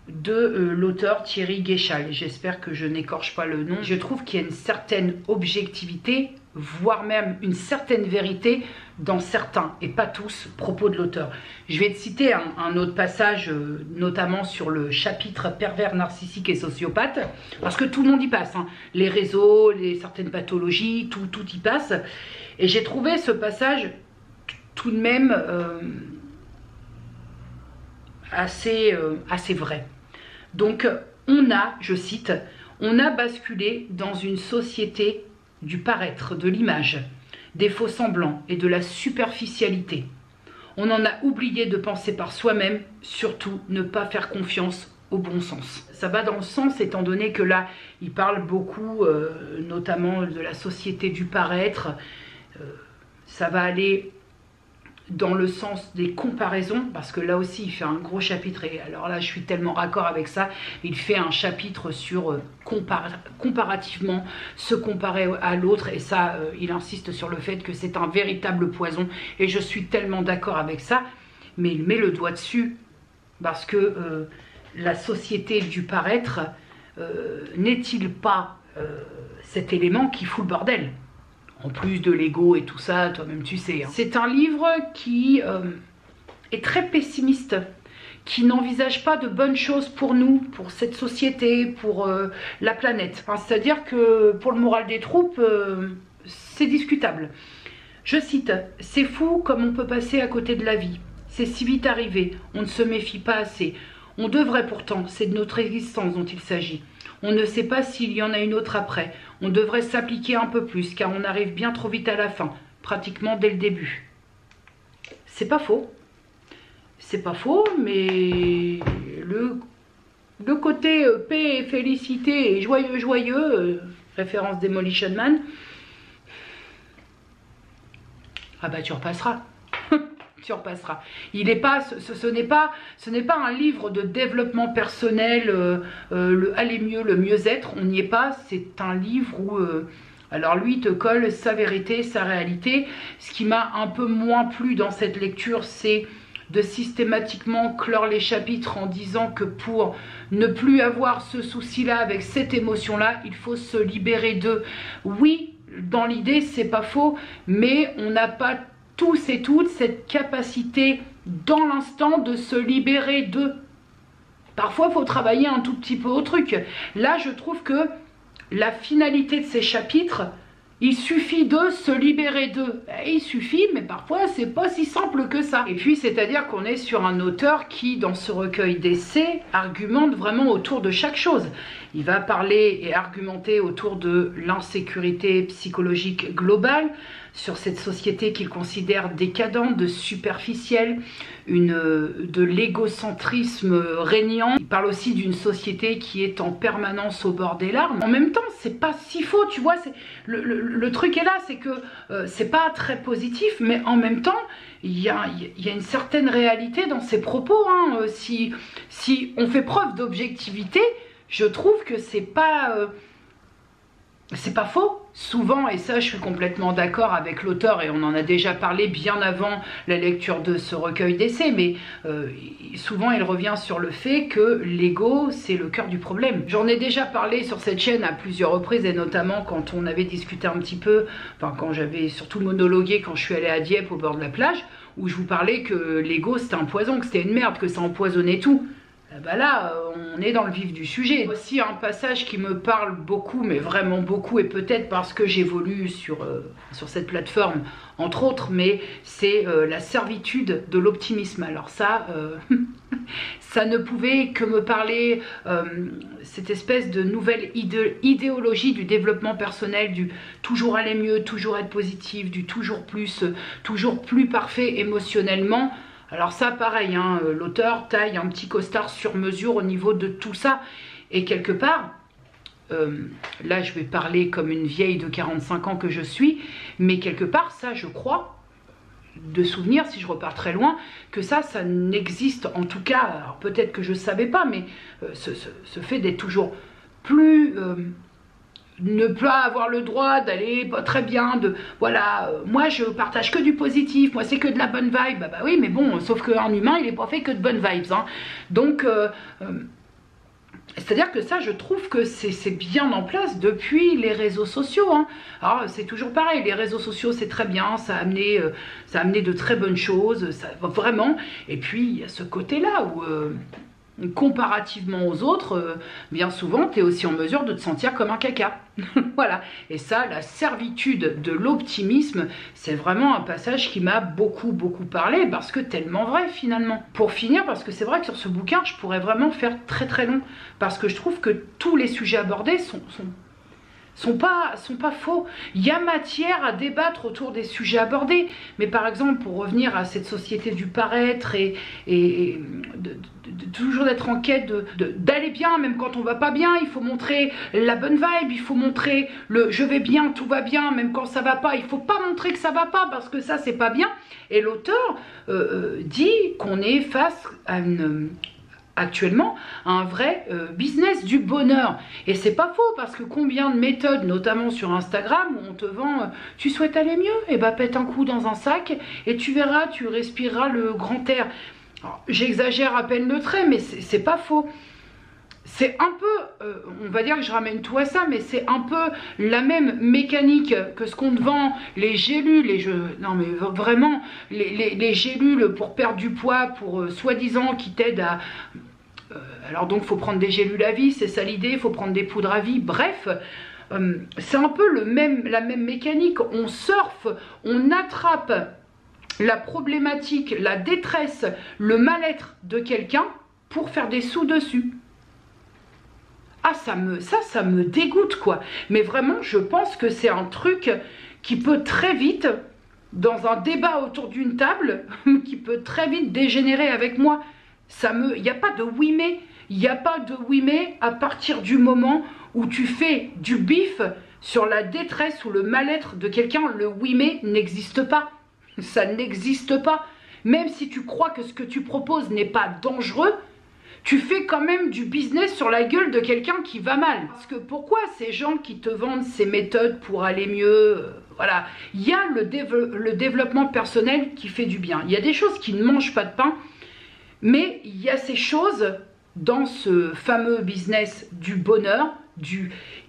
de l'auteur Thierry Guéchal. J'espère que je n'écorche pas le nom. Je trouve qu'il y a une certaine objectivité, voire même une certaine vérité dans certains, et pas tous, propos de l'auteur. Je vais te citer un autre passage, notamment sur le chapitre pervers, narcissique et sociopathe, parce que tout le monde y passe, hein. Les réseaux, certaines pathologies, tout y passe. Et j'ai trouvé ce passage tout de même assez vrai. Donc on a, je cite, on a basculé dans une société du paraître, de l'image, des faux semblants et de la superficialité. On en a oublié de penser par soi-même, surtout ne pas faire confiance au bon sens. Ça va dans le sens étant donné que là, il parle beaucoup notamment de la société du paraître. Ça va aller dans le sens des comparaisons, parce que là aussi il fait un gros chapitre, et alors là je suis tellement raccord avec ça, il fait un chapitre sur comparativement se comparer à l'autre, et ça il insiste sur le fait que c'est un véritable poison, et je suis tellement d'accord avec ça, mais il met le doigt dessus, parce que la société du paraître n'est-il pas cet élément qui fout le bordel? En plus de l'ego et tout ça, toi-même tu sais. Hein. C'est un livre qui est très pessimiste, qui n'envisage pas de bonnes choses pour nous, pour cette société, pour la planète. Enfin, c'est-à-dire que pour le moral des troupes, c'est discutable. Je cite, « C'est fou comme on peut passer à côté de la vie. C'est si vite arrivé, on ne se méfie pas assez. On devrait pourtant, c'est de notre existence dont il s'agit. On ne sait pas s'il y en a une autre après. On devrait s'appliquer un peu plus, car on arrive bien trop vite à la fin, pratiquement dès le début. » C'est pas faux. C'est pas faux, mais le côté paix, félicité et joyeux, référence Demolition Man, ah bah tu repasseras. Tu repasseras. Il est pas, ce n'est pas un livre de développement personnel, le aller mieux, le mieux-être, on n'y est pas. C'est un livre où, alors lui, il te colle sa vérité, sa réalité. Ce qui m'a un peu moins plu dans cette lecture, c'est de systématiquement clore les chapitres en disant que pour ne plus avoir ce souci-là avec cette émotion-là, il faut se libérer d'eux. Oui, dans l'idée, c'est pas faux, mais on n'a pas tous et toutes cette capacité dans l'instant de se libérer d'eux. Parfois, il faut travailler un tout petit peu au truc. Là, je trouve que la finalité de ces chapitres, il suffit de se libérer d'eux. Il suffit, mais parfois c'est pas si simple que ça. Et puis c'est-à-dire qu'on est sur un auteur qui, dans ce recueil d'essais, argumente vraiment autour de chaque chose. Il va parler et argumenter autour de l'insécurité psychologique globale, sur cette société qu'il considère décadente, de superficielle, de l'égocentrisme régnant. Il parle aussi d'une société qui est en permanence au bord des larmes. En même temps, c'est pas si faux, tu vois. Le truc est là, c'est que c'est pas très positif, mais en même temps, il y a une certaine réalité dans ses propos. Hein. Si on fait preuve d'objectivité, je trouve que c'est pas faux. Souvent, et ça je suis complètement d'accord avec l'auteur, et on en a déjà parlé bien avant la lecture de ce recueil d'essais, mais souvent il revient sur le fait que l'ego c'est le cœur du problème. J'en ai déjà parlé sur cette chaîne à plusieurs reprises, et notamment quand on avait discuté un petit peu, enfin quand j'avais surtout monologué quand je suis allée à Dieppe au bord de la plage, où je vous parlais que l'ego c'était un poison, que c'était une merde, que ça empoisonnait tout. Bah là, on est dans le vif du sujet. Aussi un passage qui me parle beaucoup, mais vraiment beaucoup, et peut-être parce que j'évolue sur cette plateforme, entre autres, mais c'est la servitude de l'optimisme. Alors ça, ça ne pouvait que me parler, cette espèce de nouvelle idéologie du développement personnel, du toujours aller mieux, toujours être positif, du toujours plus parfait émotionnellement. Alors ça, pareil, hein, l'auteur taille un petit costard sur mesure au niveau de tout ça. Et quelque part, là je vais parler comme une vieille de 45 ans que je suis, mais quelque part, ça je crois, de souvenir, si je repars très loin, que ça n'existe en tout cas, alors peut-être que je ne savais pas, mais ce fait d'être toujours plus... ne pas avoir le droit d'aller pas très bien, voilà, moi je partage que du positif, moi c'est que de la bonne vibe, bah oui mais bon, sauf qu'un humain il est pas fait que de bonnes vibes, hein. Donc c'est à dire que ça je trouve que c'est bien en place depuis les réseaux sociaux, hein. Alors c'est toujours pareil, les réseaux sociaux c'est très bien, ça a amené de très bonnes choses, ça, vraiment, et puis il y a ce côté là où comparativement aux autres, bien souvent, tu es aussi en mesure de te sentir comme un caca. Voilà. Et ça, la servitude de l'optimisme, c'est vraiment un passage qui m'a beaucoup parlé, parce que tellement vrai finalement. Pour finir, parce que c'est vrai que sur ce bouquin, je pourrais vraiment faire très long, parce que je trouve que tous les sujets abordés sont pas faux. Il y a matière à débattre autour des sujets abordés, mais par exemple pour revenir à cette société du paraître et toujours d'être en quête d'aller bien, même quand on va pas bien, il faut montrer la bonne vibe, il faut montrer le je vais bien, tout va bien, même quand ça va pas, il faut pas montrer que ça va pas parce que ça c'est pas bien. Et l'auteur dit qu'on est face à actuellement un vrai business du bonheur, et c'est pas faux, parce que combien de méthodes, notamment sur Instagram, où on te vend tu souhaites aller mieux, et bah pète un coup dans un sac et tu verras, tu respireras le grand air. J'exagère à peine le trait, mais c'est pas faux. C'est un peu, on va dire que je ramène tout à ça, mais c'est un peu la même mécanique que ce qu'on te vend, les gélules, non mais vraiment, les gélules pour perdre du poids, pour soi-disant qui t'aident à... alors donc il faut prendre des gélules à vie, c'est ça l'idée, il faut prendre des poudres à vie, bref... c'est un peu la même mécanique, on surfe, on attrape la problématique, la détresse, le mal-être de quelqu'un pour faire des sous dessus. Ah, ça me dégoûte quoi. Mais vraiment, je pense que c'est un truc qui peut très vite, dans un débat autour d'une table, qui peut très vite dégénérer avec moi. Il n'y a pas de oui mais. Il n'y a pas de oui mais à partir du moment où tu fais du bif sur la détresse ou le mal-être de quelqu'un. Le oui mais n'existe pas. Ça n'existe pas. Même si tu crois que ce que tu proposes n'est pas dangereux, tu fais quand même du business sur la gueule de quelqu'un qui va mal. Parce que pourquoi ces gens qui te vendent ces méthodes pour aller mieux, voilà. Il y a le développement personnel qui fait du bien. Il y a des choses qui ne mangent pas de pain, mais il y a ces choses dans ce fameux business du bonheur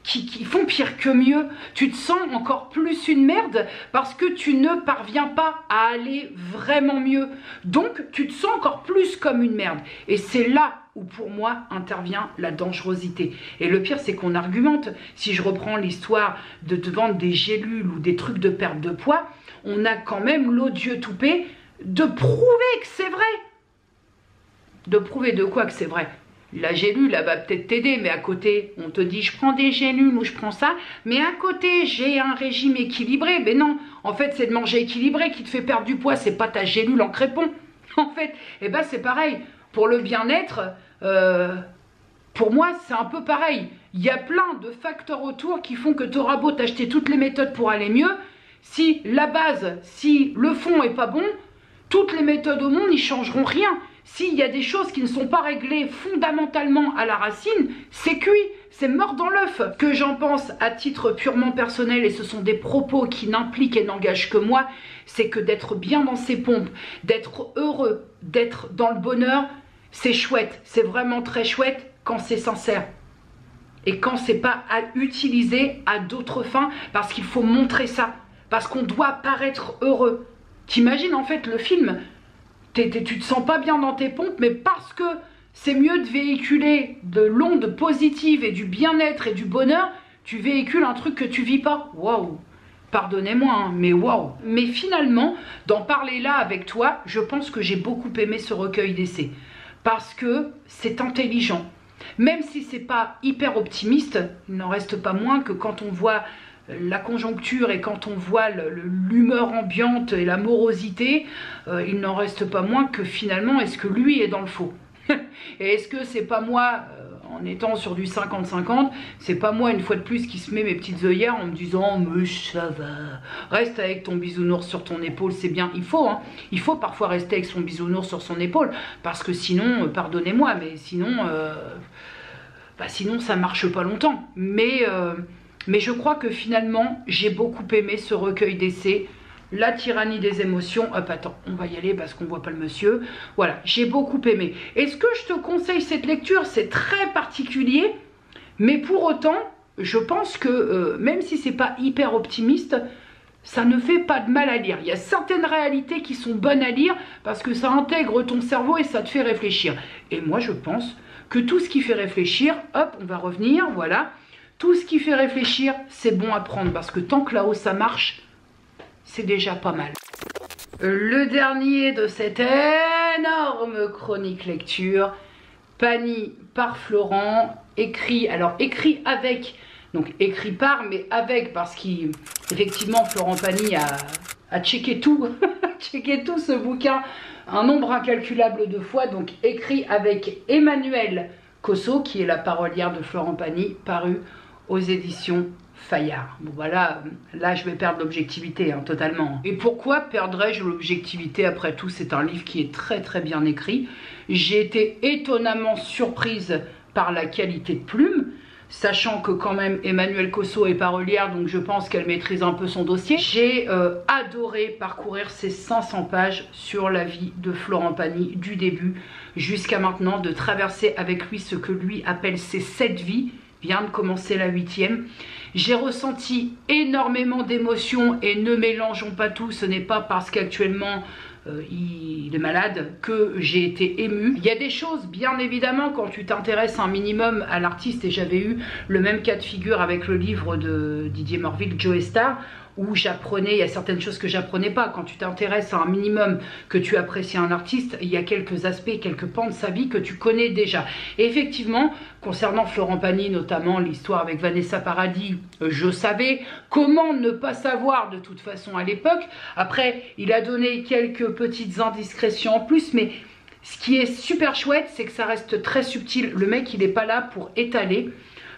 qui font pire que mieux. Tu te sens encore plus une merde parce que tu ne parviens pas à aller vraiment mieux. Donc tu te sens encore plus comme une merde. Et c'est là où pour moi intervient la dangerosité. Et le pire, c'est qu'on argumente. Si je reprends l'histoire de te vendre des gélules ou des trucs de perte de poids, on a quand même l'odieux toupet de prouver que c'est vrai. De prouver de quoi que c'est vrai? La gélule, elle va peut-être t'aider, mais à côté, on te dit je prends des gélules ou je prends ça, mais à côté, j'ai un régime équilibré. Mais non, en fait, c'est de manger équilibré qui te fait perdre du poids, c'est pas ta gélule en crépon. En fait, et ben c'est pareil. Pour le bien-être, pour moi, c'est un peu pareil. Il y a plein de facteurs autour qui font que tu auras beau t'acheter toutes les méthodes pour aller mieux. Si la base, si le fond est pas bon, toutes les méthodes au monde n'y changeront rien. S'il y a des choses qui ne sont pas réglées fondamentalement à la racine, c'est cuit, c'est mort dans l'œuf. Que j'en pense à titre purement personnel, et ce sont des propos qui n'impliquent et n'engagent que moi, c'est que d'être bien dans ses pompes, d'être heureux, d'être dans le bonheur, c'est chouette, c'est vraiment très chouette quand c'est sincère. Et quand c'est pas à utiliser à d'autres fins, parce qu'il faut montrer ça, parce qu'on doit paraître heureux. T'imagines en fait le film, tu te sens pas bien dans tes pompes, mais parce que c'est mieux de véhiculer de l'onde positive et du bien-être et du bonheur, tu véhicules un truc que tu vis pas. Waouh! Pardonnez-moi, hein, mais waouh! Mais finalement, d'en parler là avec toi, je pense que j'ai beaucoup aimé ce recueil d'essais. Parce que c'est intelligent. Même si c'est pas hyper optimiste, il n'en reste pas moins que quand on voit la conjoncture et quand on voit l'humeur ambiante et la morosité, il n'en reste pas moins que finalement, est-ce que lui est dans le faux? Et est-ce que c'est pas moi, en étant sur du 50-50, c'est pas moi une fois de plus qui se met mes petites œillères en me disant mais ça va, reste avec ton bisounours sur ton épaule, c'est bien, il faut, hein, il faut parfois rester avec son bisounours sur son épaule, parce que sinon, pardonnez-moi, mais sinon, sinon ça marche pas longtemps. Mais je crois que finalement, j'ai beaucoup aimé ce recueil d'essais, La tyrannie des émotions. Hop, attends, on va y aller parce qu'on voit pas le monsieur. Voilà, j'ai beaucoup aimé. Est-ce que je te conseille cette lecture? C'est très particulier, mais pour autant, je pense que même si c'est pas hyper optimiste, ça ne fait pas de mal à lire. Il y a certaines réalités qui sont bonnes à lire parce que ça intègre ton cerveau et ça te fait réfléchir. Et moi, je pense que tout ce qui fait réfléchir, hop, on va revenir, voilà. Tout ce qui fait réfléchir, c'est bon à prendre parce que tant que là-haut ça marche, c'est déjà pas mal. Le dernier de cette énorme chronique lecture, Pani par Florent, écrit, alors écrit avec, donc écrit par, mais avec, parce qu'effectivement Florent Pagny a checké tout, checké tout ce bouquin un nombre incalculable de fois, donc écrit avec Emmanuelle Cosso, qui est la parolière de Florent Pagny, paru aux éditions Fayard. Bon voilà, là je vais perdre l'objectivité, hein, totalement. Et pourquoi perdrais-je l'objectivité? Après tout, c'est un livre qui est très très bien écrit. J'ai été étonnamment surprise par la qualité de plume, sachant que quand même Emmanuelle Cosso est parolière, donc je pense qu'elle maîtrise un peu son dossier. J'ai adoré parcourir ces 500 pages sur la vie de Florent Pagny, du début jusqu'à maintenant, de traverser avec lui ce que lui appelle ses 7 vies, vient de commencer la 8e. J'ai ressenti énormément d'émotions et ne mélangeons pas tout, ce n'est pas parce qu'actuellement il est malade que j'ai été émue. Il y a des choses, bien évidemment, quand tu t'intéresses un minimum à l'artiste, et j'avais eu le même cas de figure avec le livre de Didier Morville, Joe Star, où j'apprenais, il y a certaines choses que j'apprenais pas. Quand tu t'intéresses à un minimum, que tu apprécies un artiste, il y a quelques aspects, quelques pans de sa vie que tu connais déjà. Et effectivement, concernant Florent Pagny, notamment l'histoire avec Vanessa Paradis, je savais comment ne pas savoir de toute façon à l'époque. Après, il a donné quelques petites indiscrétions en plus, mais ce qui est super chouette, c'est que ça reste très subtil. Le mec, il n'est pas là pour étaler.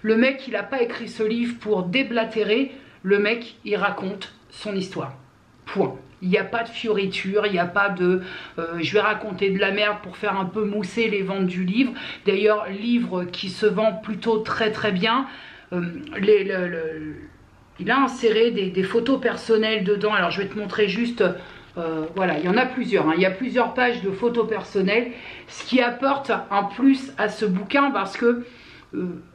Le mec, il n'a pas écrit ce livre pour déblatérer. Le mec, il raconte son histoire. Point. Il n'y a pas de fioriture, il n'y a pas de je vais raconter de la merde pour faire un peu mousser les ventes du livre. D'ailleurs, livre qui se vend plutôt très très bien. Il a inséré des photos personnelles dedans. Alors, je vais te montrer juste... voilà, il y en a plusieurs, hein. Il y a plusieurs pages de photos personnelles, ce qui apporte un plus à ce bouquin parce que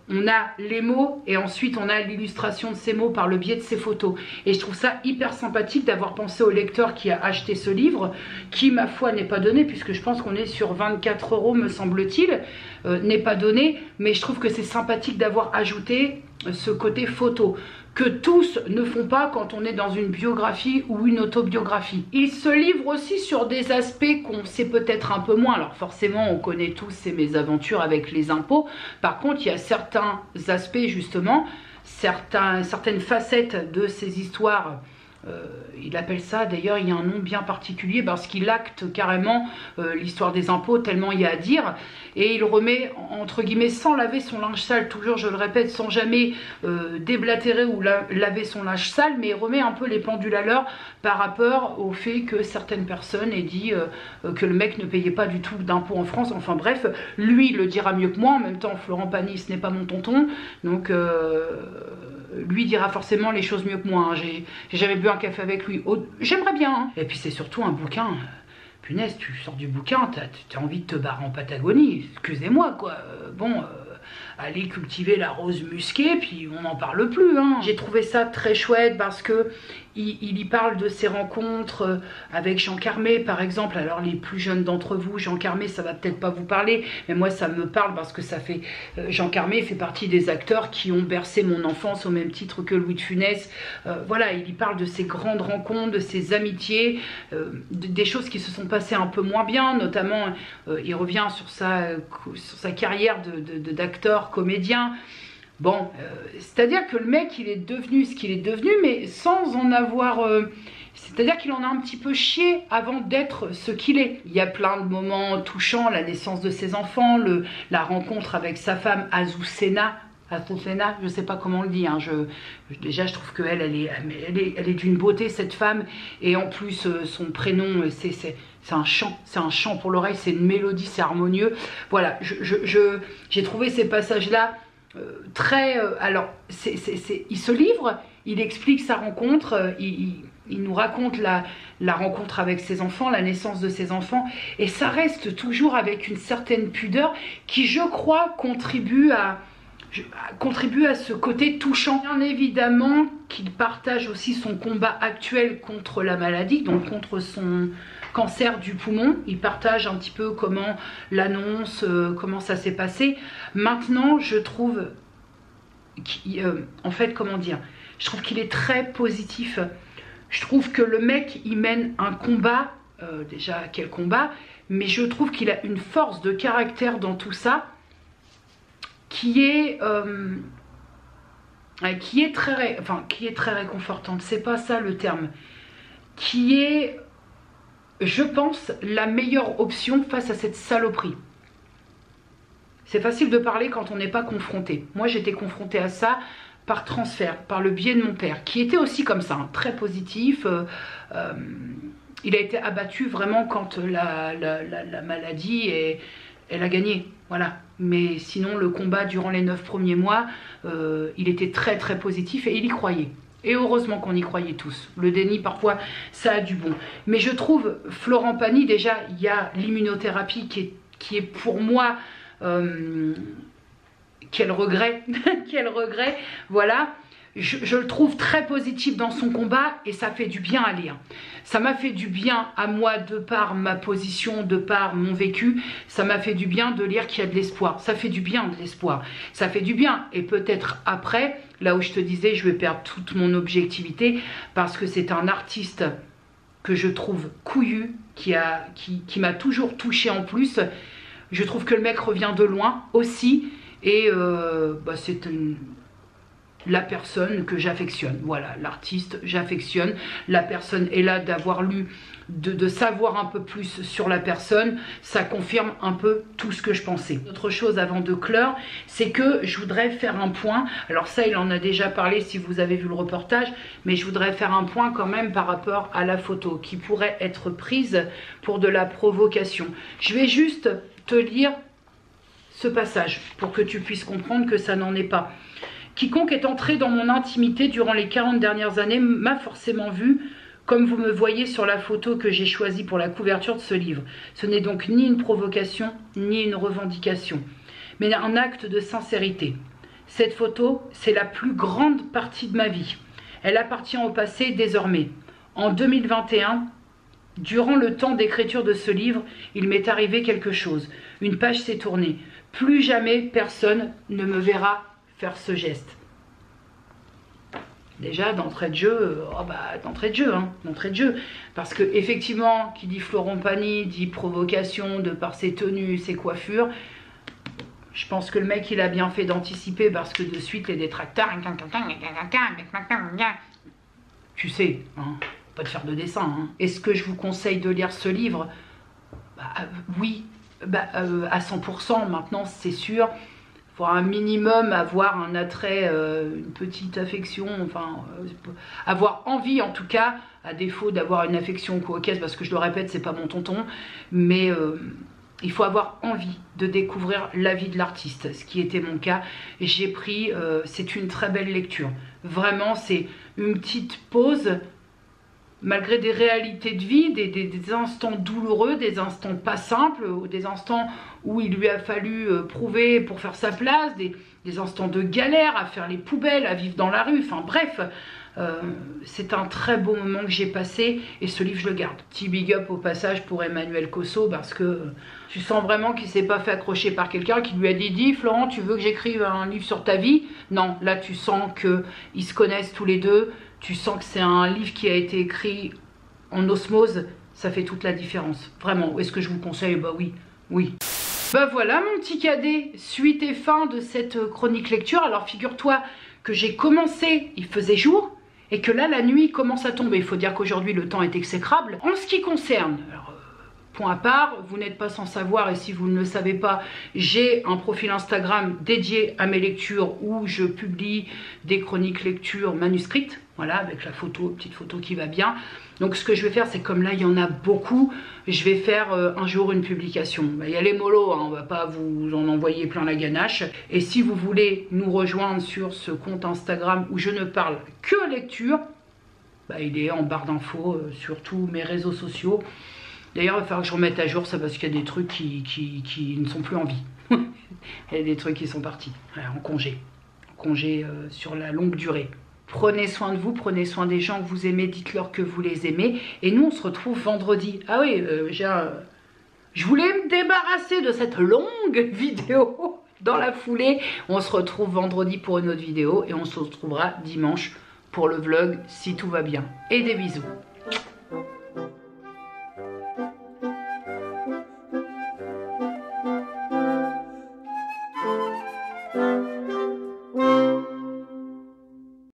on a les mots et ensuite on a l'illustration de ces mots par le biais de ces photos. Et je trouve ça hyper sympathique d'avoir pensé au lecteur qui a acheté ce livre, qui ma foi n'est pas donné, puisque je pense qu'on est sur 24 € me semble-t-il, n'est pas donné, mais je trouve que c'est sympathique d'avoir ajouté ce côté photo, que tous ne font pas quand on est dans une biographie ou une autobiographie. Il se livre aussi sur des aspects qu'on sait peut-être un peu moins. Alors forcément, on connaît tous ces mésaventures avec les impôts. Par contre, il y a certains aspects justement, certaines facettes de ces histoires. Il appelle ça, d'ailleurs il y a un nom bien particulier parce qu'il acte carrément l'histoire des impôts tellement il y a à dire, et il remet entre guillemets sans laver son linge sale, toujours je le répète, sans jamais déblatérer ou laver son linge sale, mais il remet un peu les pendules à l'heure par rapport au fait que certaines personnes aient dit que le mec ne payait pas du tout d'impôts en France. Enfin bref, lui le dira mieux que moi. En même temps, Florent Pagny ce n'est pas mon tonton, donc lui dira forcément les choses mieux que moi, hein. J'ai jamais bu un café avec lui, j'aimerais bien, hein. Et puis c'est surtout un bouquin, punaise, tu sors du bouquin, t'as envie de te barrer en Patagonie, excusez-moi quoi, aller cultiver la rose musquée, puis on n'en parle plus, hein. J'ai trouvé ça très chouette parce que il y parle de ses rencontres avec Jean Carmé par exemple. Alors les plus jeunes d'entre vous, Jean Carmé ça va peut-être pas vous parler, mais moi ça me parle parce que ça fait Jean Carmé fait partie des acteurs qui ont bercé mon enfance au même titre que Louis de Funès. Voilà, il y parle de ses grandes rencontres, de ses amitiés, des choses qui se sont passées un peu moins bien, notamment il revient sur sa carrière d'acteur, comédien. Bon, c'est-à-dire que le mec, il est devenu ce qu'il est devenu, mais sans en avoir... c'est-à-dire qu'il en a un petit peu chié avant d'être ce qu'il est. Il y a plein de moments touchants, la naissance de ses enfants, la rencontre avec sa femme Azucena, je sais pas comment on le dit, hein. Déjà je trouve qu'elle elle est d'une beauté cette femme, et en plus son prénom c'est un chant pour l'oreille, c'est une mélodie, c'est harmonieux. Voilà, j'ai trouvé ces passages là très... alors il se livre, il explique sa rencontre, il nous raconte la rencontre avec ses enfants, la naissance de ses enfants, et ça reste toujours avec une certaine pudeur qui, je crois, contribue à ce côté touchant. Bien évidemment qu'il partage aussi son combat actuel contre la maladie, donc contre son cancer du poumon. Il partage un petit peu comment l'annonce, comment ça s'est passé. Maintenant, je trouve en fait, comment dire, je trouve qu'il est très positif. Je trouve que le mec, il mène un combat, déjà quel combat, mais je trouve qu'il a une force de caractère dans tout ça qui est très réconfortante. C'est pas ça le terme, qui est, je pense, la meilleure option face à cette saloperie. C'est facile de parler quand on n'est pas confronté. Moi j'étais confrontée à ça par transfert, par le biais de mon père, qui était aussi comme ça, hein, très positif. Il a été abattu vraiment quand la maladie, elle a gagné, voilà. Mais sinon le combat durant les 9 premiers mois, il était très très positif et il y croyait. Et heureusement qu'on y croyait tous. Le déni, parfois, ça a du bon. Mais je trouve, Florent Pagny, déjà, il y a l'immunothérapie qui est pour moi... quel regret, quel regret, voilà. Je le trouve très positif dans son combat et ça fait du bien à lire. Ça m'a fait du bien à moi de par ma position, de par mon vécu. Ça m'a fait du bien de lire qu'il y a de l'espoir. Ça fait du bien de l'espoir. Ça fait du bien. Et peut-être après, là où je te disais, je vais perdre toute mon objectivité parce que c'est un artiste que je trouve couillu, qui m'a toujours touché en plus. Je trouve que le mec revient de loin aussi. Et c'est la personne que j'affectionne. Voilà, l'artiste, j'affectionne. La personne est là, d'avoir lu, de savoir un peu plus sur la personne. Ça confirme un peu tout ce que je pensais. Autre chose avant de clore, c'est que je voudrais faire un point. Alors ça, il en a déjà parlé si vous avez vu le reportage. Mais je voudrais faire un point quand même par rapport à la photo qui pourrait être prise pour de la provocation. Je vais juste te lire ce passage pour que tu puisses comprendre que ça n'en est pas. Quiconque est entré dans mon intimité durant les 40 dernières années m'a forcément vu, comme vous me voyez sur la photo que j'ai choisie pour la couverture de ce livre. Ce n'est donc ni une provocation, ni une revendication, mais un acte de sincérité. Cette photo, c'est la plus grande partie de ma vie. Elle appartient au passé désormais. En 2021, durant le temps d'écriture de ce livre, il m'est arrivé quelque chose. Une page s'est tournée. Plus jamais personne ne me verra faire ce geste. Déjà d'entrée de jeu, d'entrée de jeu, parce que effectivement, qui dit Florent Pagny dit provocation de par ses tenues, ses coiffures. Je pense que le mec il a bien fait d'anticiper parce que de suite les détracteurs, tu sais, hein, pas de faire de dessin. Hein. Est-ce que je vous conseille de lire ce livre? Oui, à 100%. Maintenant c'est sûr. Il faut un minimum avoir un attrait, une petite affection, enfin, avoir envie en tout cas, à défaut d'avoir une affection coquette, parce que je le répète, c'est pas mon tonton, mais il faut avoir envie de découvrir la vie de l'artiste, ce qui était mon cas. J'ai pris, c'est une très belle lecture. Vraiment, c'est une petite pause, malgré des réalités de vie, des instants douloureux, des instants pas simples, des instants où il lui a fallu prouver pour faire sa place, des instants de galère à faire les poubelles, à vivre dans la rue, enfin bref, c'est un très beau moment que j'ai passé et ce livre je le garde. Petit big up au passage pour Emmanuel Cosso parce que tu sens vraiment qu'il s'est pas fait accrocher par quelqu'un qui lui a dit « Dis Florent, tu veux que j'écrive un livre sur ta vie ?» Non, là tu sens qu'ils se connaissent tous les deux, tu sens que c'est un livre qui a été écrit en osmose, ça fait toute la différence. Vraiment, est-ce que je vous conseille? Bah oui, oui. Bah voilà mon petit cadet, suite et fin de cette chronique lecture. Alors figure-toi que j'ai commencé, il faisait jour, et que là la nuit commence à tomber. Il faut dire qu'aujourd'hui le temps est exécrable. En ce qui concerne, alors, point à part, vous n'êtes pas sans savoir, et si vous ne le savez pas, j'ai un profil Instagram dédié à mes lectures où je publie des chroniques lectures manuscrites, voilà, avec la photo, petite photo qui va bien. Donc ce que je vais faire, c'est comme là il y en a beaucoup, je vais faire un jour une publication. Il y a les mollos, hein, on va pas vous en envoyer plein la ganache. Et si vous voulez nous rejoindre sur ce compte Instagram où je ne parle que lecture, il est en barre d'infos sur tous mes réseaux sociaux. D'ailleurs, il va falloir que je remette à jour ça parce qu'il y a des trucs qui ne sont plus en vie. Il y a des trucs qui sont partis, en congé. En congé sur la longue durée. Prenez soin de vous, prenez soin des gens que vous aimez, dites-leur que vous les aimez. Et nous, on se retrouve vendredi. Ah oui, je voulais me débarrasser de cette longue vidéo dans la foulée. On se retrouve vendredi pour une autre vidéo et on se retrouvera dimanche pour le vlog si tout va bien. Et des bisous.